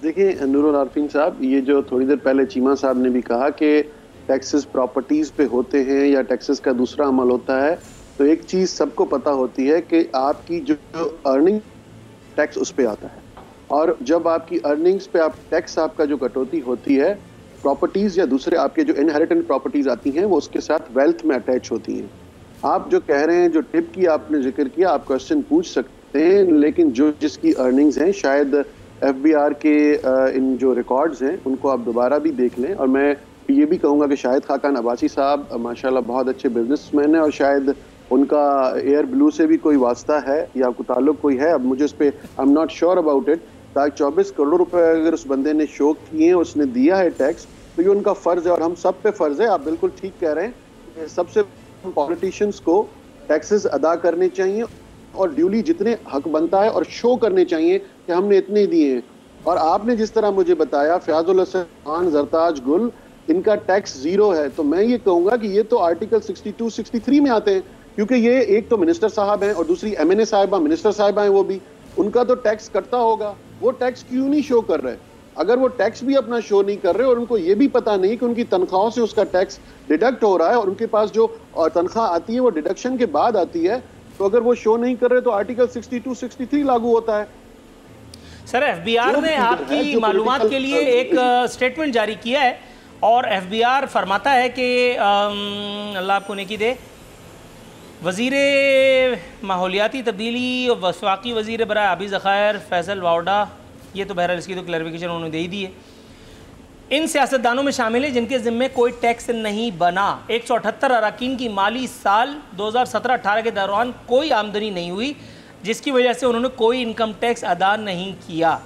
Speaker 5: देखिए नूरुल आरफीन साहब, ये जो थोड़ी देर पहले चीमा साहब ने भी कहा कि टैक्सेस प्रॉपर्टीज़ पे होते हैं या टैक्सेस का दूसरा अमल होता है, तो एक चीज़ सबको पता होती है कि आपकी जो अर्निंग टैक्स उस पर आता है, और जब आपकी अर्निंग्स पे आप टैक्स आपका जो कटौती होती है, प्रॉपर्टीज़ या दूसरे आपके जो इनहेरिटेंट प्रॉपर्टीज़ आती हैं वो उसके साथ वेल्थ में अटैच होती हैं। आप जो कह रहे हैं, जो टिप की आपने जिक्र किया, आप क्वेश्चन पूछ सकते हैं, लेकिन जो जिसकी अर्निंग्स हैं शायद FBI के इन जो रिकॉर्ड्स हैं उनको आप दोबारा भी देख लें। और मैं ये भी कहूँगा कि शाहिद खाकान अब्बासी साहब माशाल्लाह बहुत अच्छे बिजनेसमैन हैं और शायद उनका एयर ब्लू से भी कोई वास्ता है या आपको ताल्लुक कोई है, अब मुझे उस पर I am not sure about it. 24 crore रुपए अगर उस बंदे ने शो किए हैं, उसने दिया है टैक्स, तो ये उनका फ़र्ज़ है और हम सब पे फ़र्ज़ है। आप बिल्कुल ठीक कह रहे हैं, सबसे पॉलिटिशियंस को टैक्सेस अदा करने चाहिए और ड्यूली जितने हक बनता है और शो करने चाहिए कि हमने इतने दिए हैं। और आपने जिस तरह मुझे बताया फयाजुल हसन, जरताज गुल, इनका टैक्स 0 है, तो मैं ये कहूँगा कि ये तो आर्टिकल 62, 63 में आते हैं, क्योंकि ये एक तो मिनिस्टर साहब हैं और दूसरी MNA साहिबा, मिनिस्टर साहिबा हैं, वो भी उनका तो टैक्स कटता होगा। वो टैक्स क्यों नहीं शो कर रहे? अगर वो टैक्स भी अपना शो नहीं कर रहे और उनको ये भी पता नहीं कि उनकी तनख्वाहों से उसका टैक्स डिडक्ट हो रहा है और उनके पास जो तनख्वाह आती है वो डिडक्शन के बाद आती है, तो अगर वो शो नहीं कर रहे तो आर्टिकल 62, 63 लागू होता है।
Speaker 1: सर FBR ने आपकी मालूमात के लिए एक स्टेटमेंट जारी किया है और FBR फरमाता है कि अल्लाह आपको नेकी दे, वज़ीर माहौलियाती तब्दीली और वफाकी वज़ीर बराए आबी ज़ख़ायर फैसल वाउडा, ये तो बहरहाल इसकी तो क्लैरिफिकेशन उन्होंने दे ही दी है, इन सियासतदानों में शामिल है जिनके ज़िम्मे कोई टैक्स नहीं बना। 178 अरकान की माली साल 2017-18 के दौरान कोई आमदनी नहीं हुई, जिसकी वजह से उन्होंने कोई इनकम टैक्स अदा नहीं किया,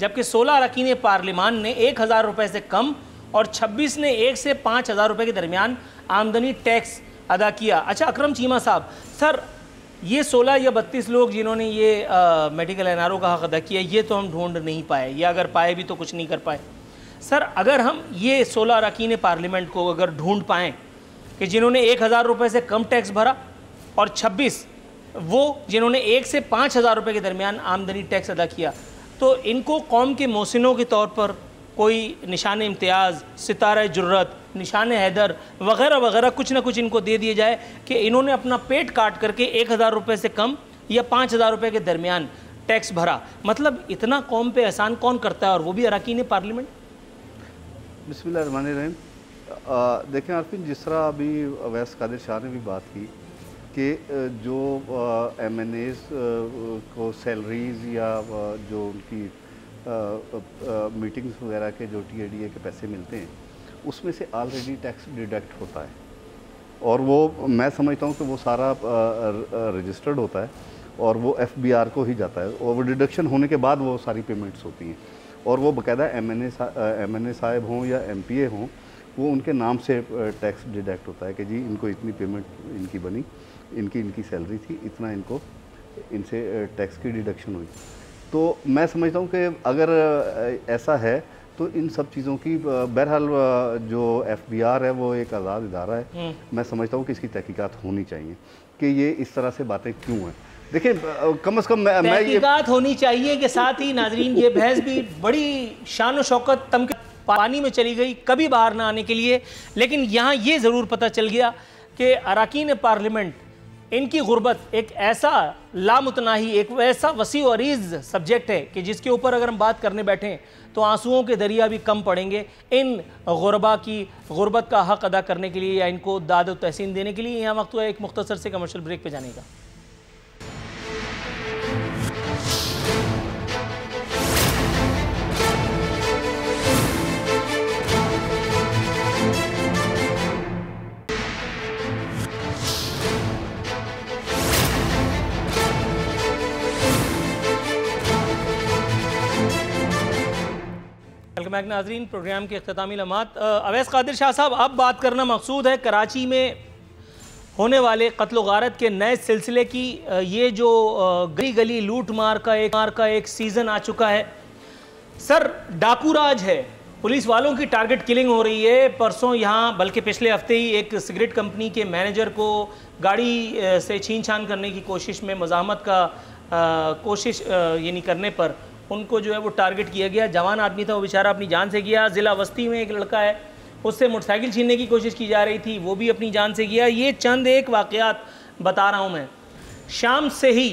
Speaker 1: जबकि 16 अरकान पार्लिमान ने 1000 रुपये से कम और 26 ने 1 से 5000 रुपये के दरमियान आमदनी टैक्स
Speaker 2: अदा किया। अच्छा अकरम चीमा साहब, सर ये 16 या 32 लोग जिन्होंने ये मेडिकल एनआरओ का हक अदा किया, ये तो हम ढूंढ नहीं पाए, या अगर पाए भी तो कुछ नहीं कर पाए। सर अगर हम ये 16 अरकान पार्लियामेंट को अगर ढूंढ पाएँ कि जिन्होंने 1000 रुपये से कम टैक्स भरा और 26 वो जिन्होंने 1 से 5000 रुपये के दरमियान आमदनी टैक्स अदा किया, तो इनको कौम के मोहसिनों के तौर पर कोई निशान इम्तियाज़, सितारा जुर्रत, निशान हैदर वगैरह वगैरह कुछ ना कुछ इनको दे दिया जाए कि इन्होंने अपना पेट काट करके 1000 रुपये से कम या 5000 रुपये के दरमियान टैक्स भरा। मतलब इतना कौम पे एहसान कौन करता है, और वो भी अरकान पार्लियामेंट।
Speaker 6: बिस्मिल्लाहिर्रहमानिर्रहीम। देखें आरफिन, जिस तरह अभी अवैस कादिर शाह ने भी बात की कि जो MNAs को सैलरीज़ या जो उनकी मीटिंग्स वगैरह के जो TADA के पैसे मिलते हैं उसमें से ऑलरेडी टैक्स डिडक्ट होता है, और वो मैं समझता हूँ कि वो सारा रजिस्टर्ड होता है और वो FBR को ही जाता है, और वो डिडक्शन होने के बाद वो सारी पेमेंट्स होती हैं, और वो बाकायदा MNA साहब हों या MPA हों, वो उनके नाम से टैक्स डिडक्ट होता है कि जी इनको इतनी पेमेंट इनकी बनी, इनकी सैलरी थी, इतना इनको इनसे टैक्स की डिडक्शन हुई। तो मैं समझता हूँ कि अगर ऐसा है तो इन सब चीज़ों की बहरहाल जो FBR है वो एक आज़ाद इदारा है, मैं समझता हूँ कि इसकी तहकीकात होनी चाहिए कि ये इस तरह से बातें क्यों हैं। देखिए कम से कम मैं
Speaker 2: तहकीकात होनी चाहिए के साथ ही नाजरीन ये बहस भी बड़ी शान व शौकत तमके पानी में चली गई, कभी बाहर ना आने के लिए। लेकिन यहाँ ये ज़रूर पता चल गया कि अरकान पार्लियामेंट इनकी गुर्बत एक ऐसा लामुतनाही, एक ऐसा वसी और अरीज़ सब्जेक्ट है कि जिसके ऊपर अगर हम बात करने बैठें तो आंसुओं के दरिया भी कम पड़ेंगे इन गुरबा की गुर्बत का हक अदा करने के लिए या इनको दाद व तहसीन देने के लिए। यहाँ वक्त हुआ एक मुख्तसर से कमर्शियल ब्रेक पे जाने का। वेलकम बैक नाजरीन, प्रोग्राम के अख्तामी लम्हात। अवैस कादिर शाह साहब, अब बात करना मकसूद है कराची में होने वाले कत्ल गारत के नए सिलसिले की। ये जो गली गली लूट मार का एक सीज़न आ चुका है। सर डाकू राज है, पुलिस वालों की टारगेट किलिंग हो रही है। परसों यहाँ बल्कि पिछले हफ्ते ही एक सिगरेट कंपनी के मैनेजर को गाड़ी से छीन छान करने की कोशिश में मज़ाहमत का कोशिश यानी करने पर उनको जो है वो टारगेट किया गया। जवान आदमी था, वो बेचारा अपनी जान से गया। ज़िला वस्ती में एक लड़का है, उससे मोटरसाइकिल छीनने की कोशिश की जा रही थी, वो भी अपनी जान से गया। ये चंद एक वाक़यात बता रहा हूँ मैं। शाम से ही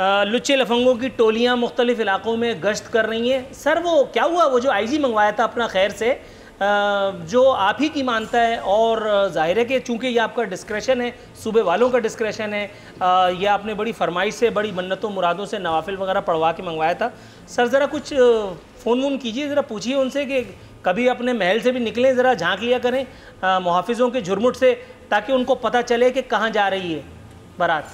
Speaker 2: लुच्चे लफंगों की टोलियाँ मुख्तलिफ़ इलाक़ों में गश्त कर रही हैं। सर वो क्या हुआ, वो जो IG मंगवाया था अपना खैर से, जो आप ही की मानता है, और ज़ाहिर है कि चूँकि ये आपका डिस्क्रेशन है, सूबे वालों का डिस्क्रेशन है, ये आपने बड़ी फरमाइश से, बड़ी मन्नतों मुरादों से नवाफिल वगैरह पढ़वा के मंगवाया था। सर ज़रा कुछ फ़ोन वोन कीजिए, ज़रा पूछिए उनसे कि कभी अपने महल से भी निकलें, ज़रा झांक लिया करें मुहाफ़िज़ों के झुरमुट से, ताकि उनको पता चले कि कहाँ जा रही है बारात।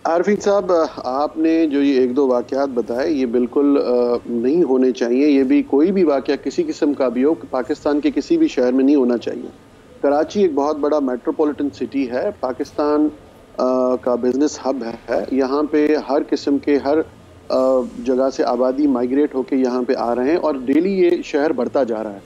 Speaker 5: आरफीन साहब, आपने जो ये एक दो वाक़यात बताए ये बिल्कुल नहीं होने चाहिए। ये भी कोई भी वाक़या किसी किस्म का भी हो, पाकिस्तान के किसी भी शहर में नहीं होना चाहिए। कराची एक बहुत बड़ा मेट्रोपॉलिटन सिटी है, पाकिस्तान का बिजनेस हब है। यहाँ पे हर किस्म के हर जगह से आबादी माइग्रेट होके यहाँ पे आ रहे हैं और डेली ये शहर बढ़ता जा रहा है।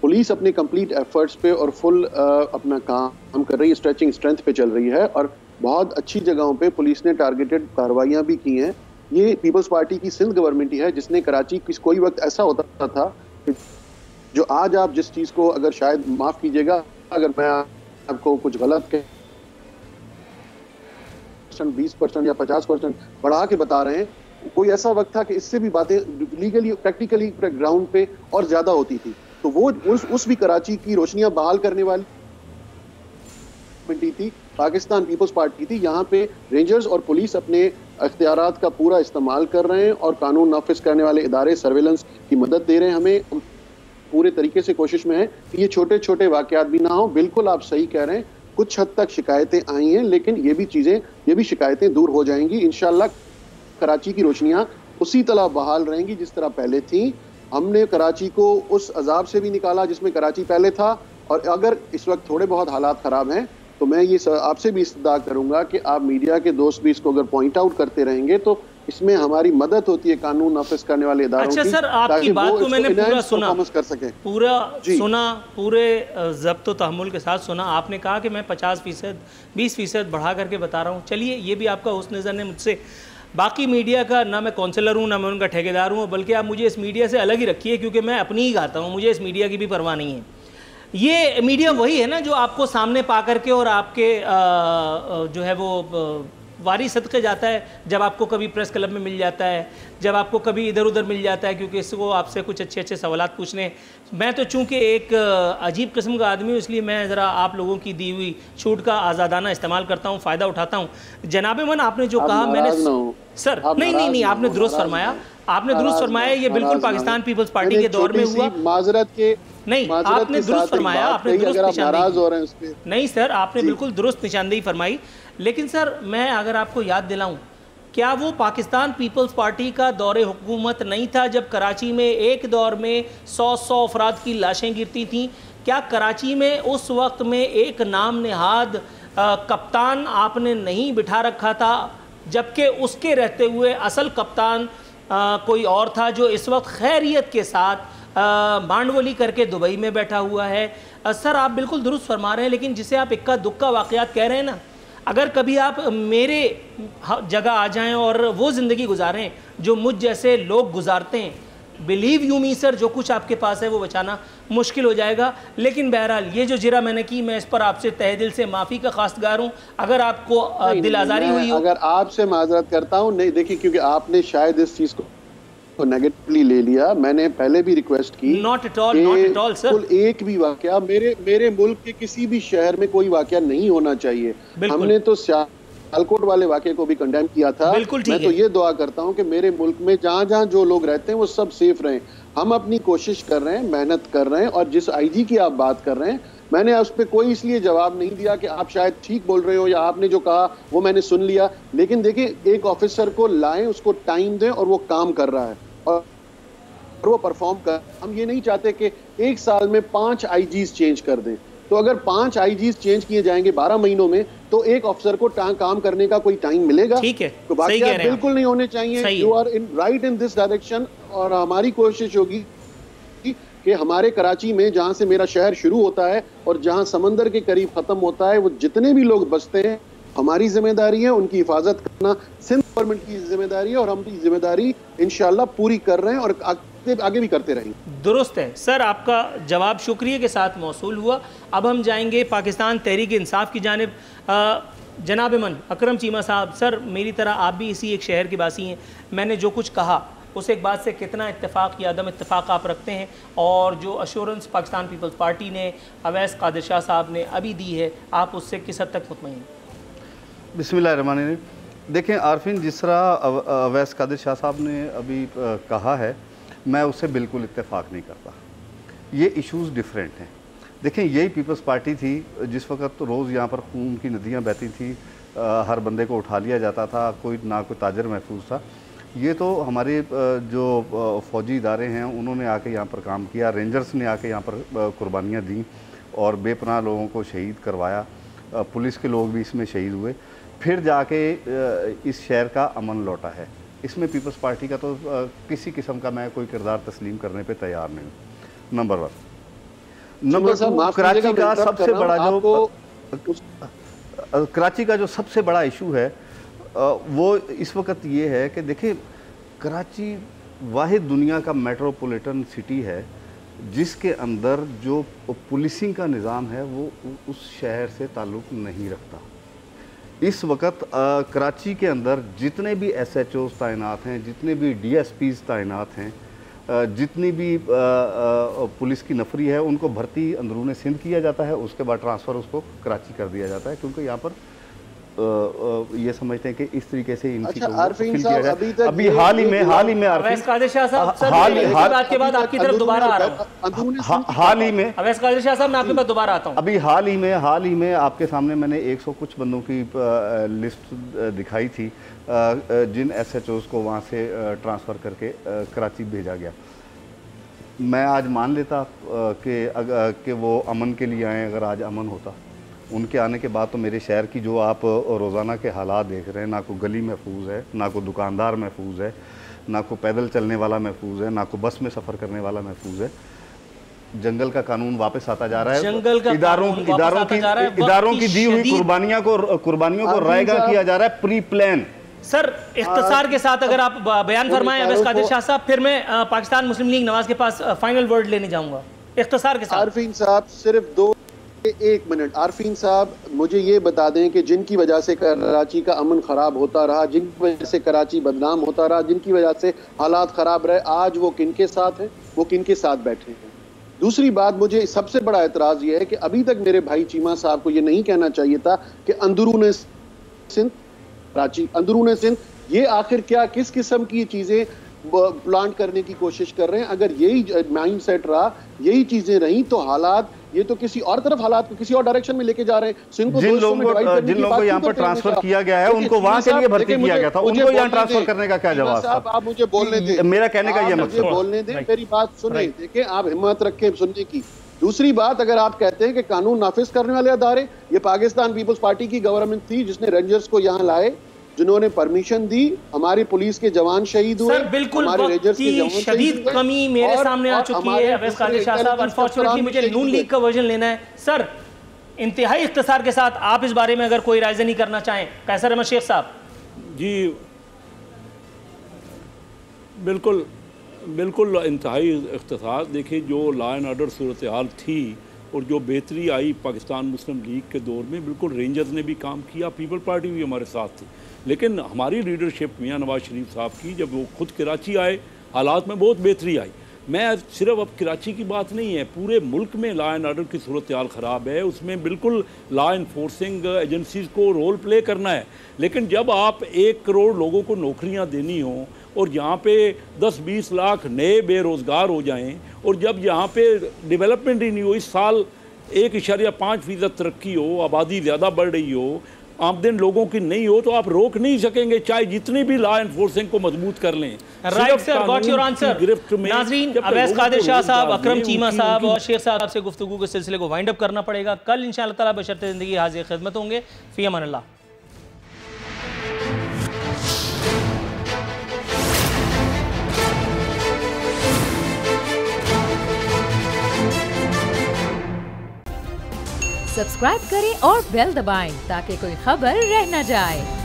Speaker 5: पुलिस अपने कंप्लीट एफर्ट्स पे और फुल अपना काम कर रही है, स्ट्रेचिंग स्ट्रेंथ पे चल रही है, और बहुत अच्छी जगहों पे पुलिस ने टारगेटेड कार्रवाइयाँ भी की हैं। ये पीपल्स पार्टी की सिंध गवर्नमेंट ही है जिसने कराची कोई वक्त ऐसा होता था कि जो आज आप जिस चीज़ को, अगर शायद माफ़ कीजिएगा अगर मैं आपको कुछ गलत कह 20% या 50% बढ़ा के बता रहे हैं, कोई ऐसा वक्त था कि इससे भी बातें लीगली प्रैक्टिकली ग्राउंड पे और ज़्यादा होती थी। तो वो उस भी कराची की रोशनियाँ बहाल करने वाली थी पाकिस्तान पीपल्स पार्टी थी। यहाँ पे रेंजर्स और पुलिस अपने अख्तियारात का पूरा इस्तेमाल कर रहे हैं और कानून नाफिज करने वाले इदारे सर्वेलेंस की मदद दे रहे हैं। हमें पूरे तरीके से कोशिश में है कि ये छोटे छोटे वाकयात भी ना हो। बिल्कुल आप सही कह रहे हैं, कुछ हद तक शिकायतें आई हैं, लेकिन ये भी शिकायतें दूर हो जाएंगी इंशाल्लाह। कराची की रोशनियाँ उसी तरह बहाल रहेंगी जिस तरह पहले थी। हमने कराची को उस अजाब से भी निकाला जिसमें कराची पहले था, और अगर इस वक्त थोड़े बहुत हालात ख़राब हैं तो मैं ये आपसे भी इस्तदा करूँगा कि आप मीडिया के दोस्त भी इसको अगर पॉइंट आउट करते रहेंगे तो इसमें हमारी मदद होती है कानून नाफिज करने वाले इदारों
Speaker 1: अच्छा
Speaker 5: की।
Speaker 1: सर, आपकी बात को मैंने पूरा सुना,
Speaker 5: कर सकें।
Speaker 1: पूरा सुना, पूरे ज़ब्त व तहम्मुल के साथ सुना। आपने कहा कि मैं 50%, 20% बढ़ा करके बता रहा हूँ। चलिए, ये भी आपका हुस्न नज़र ने मुझसे, बाकी मीडिया का ना मैं काउंसलर हूँ ना मैं उनका ठेकेदार हूँ, बल्कि आप मुझे इस मीडिया से अलग ही रखिए, क्योंकि मैं अपनी ही गाता हूँ, मुझे इस मीडिया की भी परवाह नहीं है। ये मीडिया वही है ना जो आपको सामने पा करके और आपके जो है वो वारी सदके जाता है, जब आपको कभी प्रेस क्लब में मिल जाता है, जब आपको कभी इधर उधर मिल जाता है, क्योंकि इसको आपसे कुछ अच्छे अच्छे सवालात पूछने। मैं तो चूँकि एक अजीब किस्म का आदमी हूँ, इसलिए मैं ज़रा आप लोगों की दी हुई छूट का आज़ादाना इस्तेमाल करता हूँ, फ़ायदा उठाता हूँ। जनाब मन, आपने जो कहा, मैंने सर नहीं, आपने दुरुस्त फरमाया, आपने दुरुस्त फरमाया। ये बिल्कुल पाकिस्तान पीपल्स पार्टी के दौर में हुआ।
Speaker 5: माजरत के
Speaker 1: नहीं, आपने दुरुस्त फरमाया, आपने दुरुस्त निशानदेही, नहीं सर, आपने बिल्कुल दुरुस्त निशानदेही फरमाई। लेकिन सर, मैं अगर आपको याद दिलाऊं, क्या वो पाकिस्तान पीपल्स पार्टी का दौरे हुकूमत नहीं था जब कराची में एक दौर में 100 अफराद की लाशें गिरती थीं? क्या कराची में उस वक्त में एक नाम नेहाद कप्तान आपने नहीं बिठा रखा था, जबकि उसके रहते हुए असल कप्तान कोई और था, जो इस वक्त खैरियत के साथ मांडवली करके दुबई में बैठा हुआ है? सर, आप बिल्कुल दुरुस्त फरमा रहे हैं, लेकिन जिसे आप इक्का दुक्का वाक़यात कह रहे हैं ना, अगर कभी आप मेरे जगह आ जाएं और वो ज़िंदगी गुजारें जो मुझ जैसे लोग गुजारते हैं, बिलीव यू मी सर, जो कुछ आपके पास है वो बचाना मुश्किल हो जाएगा। लेकिन बहरहाल, ये जो जिरा मैंने की, मैं इस पर आपसे तहे दिल से माफ़ी का खास्तगार हूँ। अगर आपको दिल आज़ारी हुई हो,
Speaker 5: अगर आपसे माजरत करता हूँ। नहीं, देखिए, क्योंकि आपने शायद इस चीज़ को नेगेटिवली ले लिया। मैंने पहले भी रिक्वेस्ट की,
Speaker 1: नॉट एट ऑल सर,
Speaker 5: एक भी वाकया मेरे मुल्क के किसी भी शहर में कोई वाकया नहीं होना चाहिए। हमने तो सियालकोट वाले वाकये को भी कंडेम किया था। मैं तो ये दुआ करता हूँ कि मेरे मुल्क में जहाँ जहाँ जो लोग रहते हैं वो सब सेफ रहें। हम अपनी कोशिश कर रहे हैं, मेहनत कर रहे हैं। और जिस आईजी की आप बात कर रहे हैं, मैंने उस पर कोई इसलिए जवाब नहीं दिया कि आप शायद ठीक बोल रहे हो या आपने जो कहा वो मैंने सुन लिया। लेकिन देखिए, एक ऑफिसर को लाएं, उसको टाइम दें और वो काम कर रहा है और वो परफॉर्म कर। हम ये नहीं चाहते कि एक साल में 5 आईजीज चेंज कर दें। तो अगर 5 आईजीज चेंज किए जाएंगे 12 महीनों में, तो एक ऑफिसर को काम करने का कोई टाइम मिलेगा?
Speaker 1: ठीक है,
Speaker 5: तो बाकी बिल्कुल नहीं होने चाहिए। You are in right in this direction. और हमारी कोशिश होगी कि हमारे कराची में, जहां से मेरा शहर शुरू होता है और जहां समंदर के करीब खत्म होता है, वो जितने भी लोग बसते हैं, हमारी जिम्मेदारी है उनकी हिफाजत करना। सिंध गवर्नमेंट की जिम्मेदारी है और हम अपनी जिम्मेदारी इंशाल्लाह पूरी कर रहे हैं और आगे भी करते रहेंगे।
Speaker 1: दुरुस्त है सर, आपका जवाब शुक्रिया के साथ मौसूल हुआ। अब हम जाएंगे पाकिस्तान तहरीक इंसाफ की जानिब। जनाब मन अकरम चीमा साहब, सर मेरी तरह आप भी इसी एक शहर के वासी हैं। मैंने जो कुछ कहा उस एक बात से कितना इत्तेफाक या अदम इत्तेफाक आप रखते हैं? और जो अश्योरेंस पाकिस्तान पीपल्स पार्टी ने, अवैस कादिर शाह साहब ने अभी दी है, आप उससे किस हद तक मुतमईन हैं?
Speaker 6: बिस्मिल्लाहिर्रहमानिर्रहीम। देखें आरफीन, जिस तरह अवैस कादिर शाह साहब ने अभी कहा है, मैं उससे बिल्कुल इत्तेफाक नहीं करता। ये इश्यूज़ डिफरेंट हैं। देखें, यही पीपल्स पार्टी थी जिस वक्त रोज़ यहाँ पर खून की नदियाँ बहती थी, हर बंदे को उठा लिया जाता था, कोई ना कोई ताजर महफूज था। ये तो हमारे जो फ़ौजी इदारे हैं उन्होंने आके यहाँ पर काम किया, रेंजर्स ने आके यहाँ पर कुर्बानियाँ दी और बेपनाह लोगों को शहीद करवाया। पुलिस के लोग भी इसमें शहीद हुए, फिर जाके इस शहर का अमन लौटा है। इसमें पीपल्स पार्टी का तो किसी किस्म का मैं कोई किरदार तस्लीम करने पे तैयार नहीं हूँ। नंबर 1। नंबर 2, कराची का सबसे बड़ा कराची का जो सबसे बड़ा इशू है वो इस वक्त ये है कि देखिए, कराची वाहिद दुनिया का मेट्रोपॉलिटन सिटी है जिसके अंदर जो पुलिसिंग का निज़ाम है वो उस शहर से ताल्लुक़ नहीं रखता। इस वक्त कराची के अंदर जितने भी SHOs तैनात हैं, जितने भी DSPs तैनात हैं, जितनी भी पुलिस की नफरी है, उनको भर्ती अंदरूने सिंध किया जाता है, उसके बाद ट्रांसफ़र उसको कराची कर दिया जाता है, क्योंकि यहाँ पर ये समझते हैं कि इस तरीके से इनकी अभी हाल ही में
Speaker 1: अवैस कादिर शाह साहब, बात के बाद आपकी तरफ दोबारा आ रहा हूं।
Speaker 6: हाल ही में
Speaker 1: अवैस कादिर शाह साहब, मैं आपके पास दोबारा आता हूं।
Speaker 6: अभी हाल ही में आपके सामने मैंने 100 कुछ बंदों की लिस्ट दिखाई थी जिन SHOs को वहाँ से ट्रांसफ़र करके कराची भेजा गया। मैं आज मान लेता कि वो अमन के लिए आए। अगर आज अमन होता, उनके आने के बाद तो मेरे शहर की जो आप रोज़ाना के हालात देख रहे हैं, ना कोई गली महफूज है, ना कोई दुकानदार महफूज है, ना कोई पैदल चलने वाला महफूज है, ना कोई बस में सफ़र करने वाला महफूज है। जंगल का कानून वापस आता जा रहा है।
Speaker 2: जंगल का
Speaker 6: इदारों की दी हुई कुर्बानियों को रायगा किया जा रहा है, प्री प्लान।
Speaker 2: सर इख्तिसार के साथ अगर आप बयान फरमाएं अवैस कादिर शाह साहब, फिर मैं पाकिस्तान मुस्लिम लीग नवाज के पास फाइनल वर्ड लेने जाऊंगा इख्तिसार के साथ।
Speaker 5: आरफीन साहब सिर्फ 1 मिनट। आरफीन साहब मुझे ये बता दें कि जिनकी वजह से कराची का अमन खराब होता रहा, जिनकी वजह से कराची बदनाम होता रहा, जिनकी वजह से हालात खराब रहे, आज वो किन के साथ हैं, वो किन के साथ बैठे हैं? दूसरी बात, मुझे सबसे बड़ा एतराज ये है कि अभी तक मेरे भाई चीमा साहब को ये नहीं कहना चाहिए था कि अंदरून सिंध, कराची अंदरून सिंध, ये आखिर क्या किस किस्म की चीजें प्लांट करने की कोशिश कर रहे हैं। अगर यही माइंड सेट रहा, यही चीजें रही, तो हालात ये तो किसी और तरफ हालात को किसी और डायरेक्शन में लेके जा रहे हैं।
Speaker 6: जिन लोगों को यहाँ पर ट्रांसफर किया गया है, उनको वहां के लिए भर्ती किया गया था, उनको यहाँ ट्रांसफर करने का क्या जवाब?
Speaker 5: साहब आप मुझे बोलने दें,
Speaker 6: मेरा कहने का ये
Speaker 5: मुझे बोलने दें, मेरी बात सुने, देखें आप हिम्मत रखें सुनने की। दूसरी बात, अगर आप कहते हैं कि कानून नाफिज करने वाले अदारे, ये पाकिस्तान पीपल्स पार्टी की गवर्नमेंट थी जिसने रेंजर्स को यहाँ लाए, जिन्होंने परमिशन दी, हमारी पुलिस के जवान शहीद हुए।
Speaker 2: सर बिल्कुल वक्त की शदीद कमी मेरे सामने आ चुकी है अवैस कादिर शाह साहब। अनफॉर्चुनेटली मुझे नून लीग का वर्जन लेना है। सर इंतहाई इख्तिसार के साथ आप इस बारे में अगर कोई राय नहीं करना चाहें, कैसर अहमद शेख साहब।
Speaker 4: जी बिल्कुल बिल्कुल इंतहाई इख्तिसार। देखिए जो लॉ एंड ऑर्डर सूरत हाल थी और जो बेहतरी आई पाकिस्तान मुस्लिम लीग के दौर में, बिल्कुल रेंजर्स ने भी काम किया, पीपल पार्टी भी हमारे साथ थी। लेकिन हमारी लीडरशिप मियां नवाज शरीफ साहब की, जब वो खुद कराची आए, हालात में बहुत बेहतरी आई। मैं सिर्फ अब कराची की बात नहीं है, पूरे मुल्क में लॉ एंड ऑर्डर की सूरत हाल ख़राब है, उसमें बिल्कुल लॉ इन्फोर्सिंग एजेंसीज़ को रोल प्ले करना है। लेकिन जब आप 1 करोड़ लोगों को नौकरियां देनी हो और यहाँ पे 10-20 लाख नए बेरोज़गार हो जाएं, और जब यहाँ पे डेवलपमेंट ही नहीं हो, इस साल 1.5% तरक्की हो, आबादी ज़्यादा बढ़ रही हो, आमदन लोगों की नहीं हो, तो आप रोक नहीं सकेंगे, चाहे जितनी भी लॉ एनफोर्सिंग को मजबूत कर लें।
Speaker 2: Right sir, got your answer. नाज़रीन, अवैस कादिर शाह साहब, अकरम चीमा साहब और शेख साहब से गुफ्तगू के सिलसिले को वाइंड अप करना पड़ेगा। कल इंशाअल्लाह ताला बशर्ते ज़िंदगी हाज़िर खिदमत होंगे। फ़ी अमान अल्लाह।
Speaker 7: सब्सक्राइब करें और बेल दबाएं ताकि कोई खबर रह न जाए।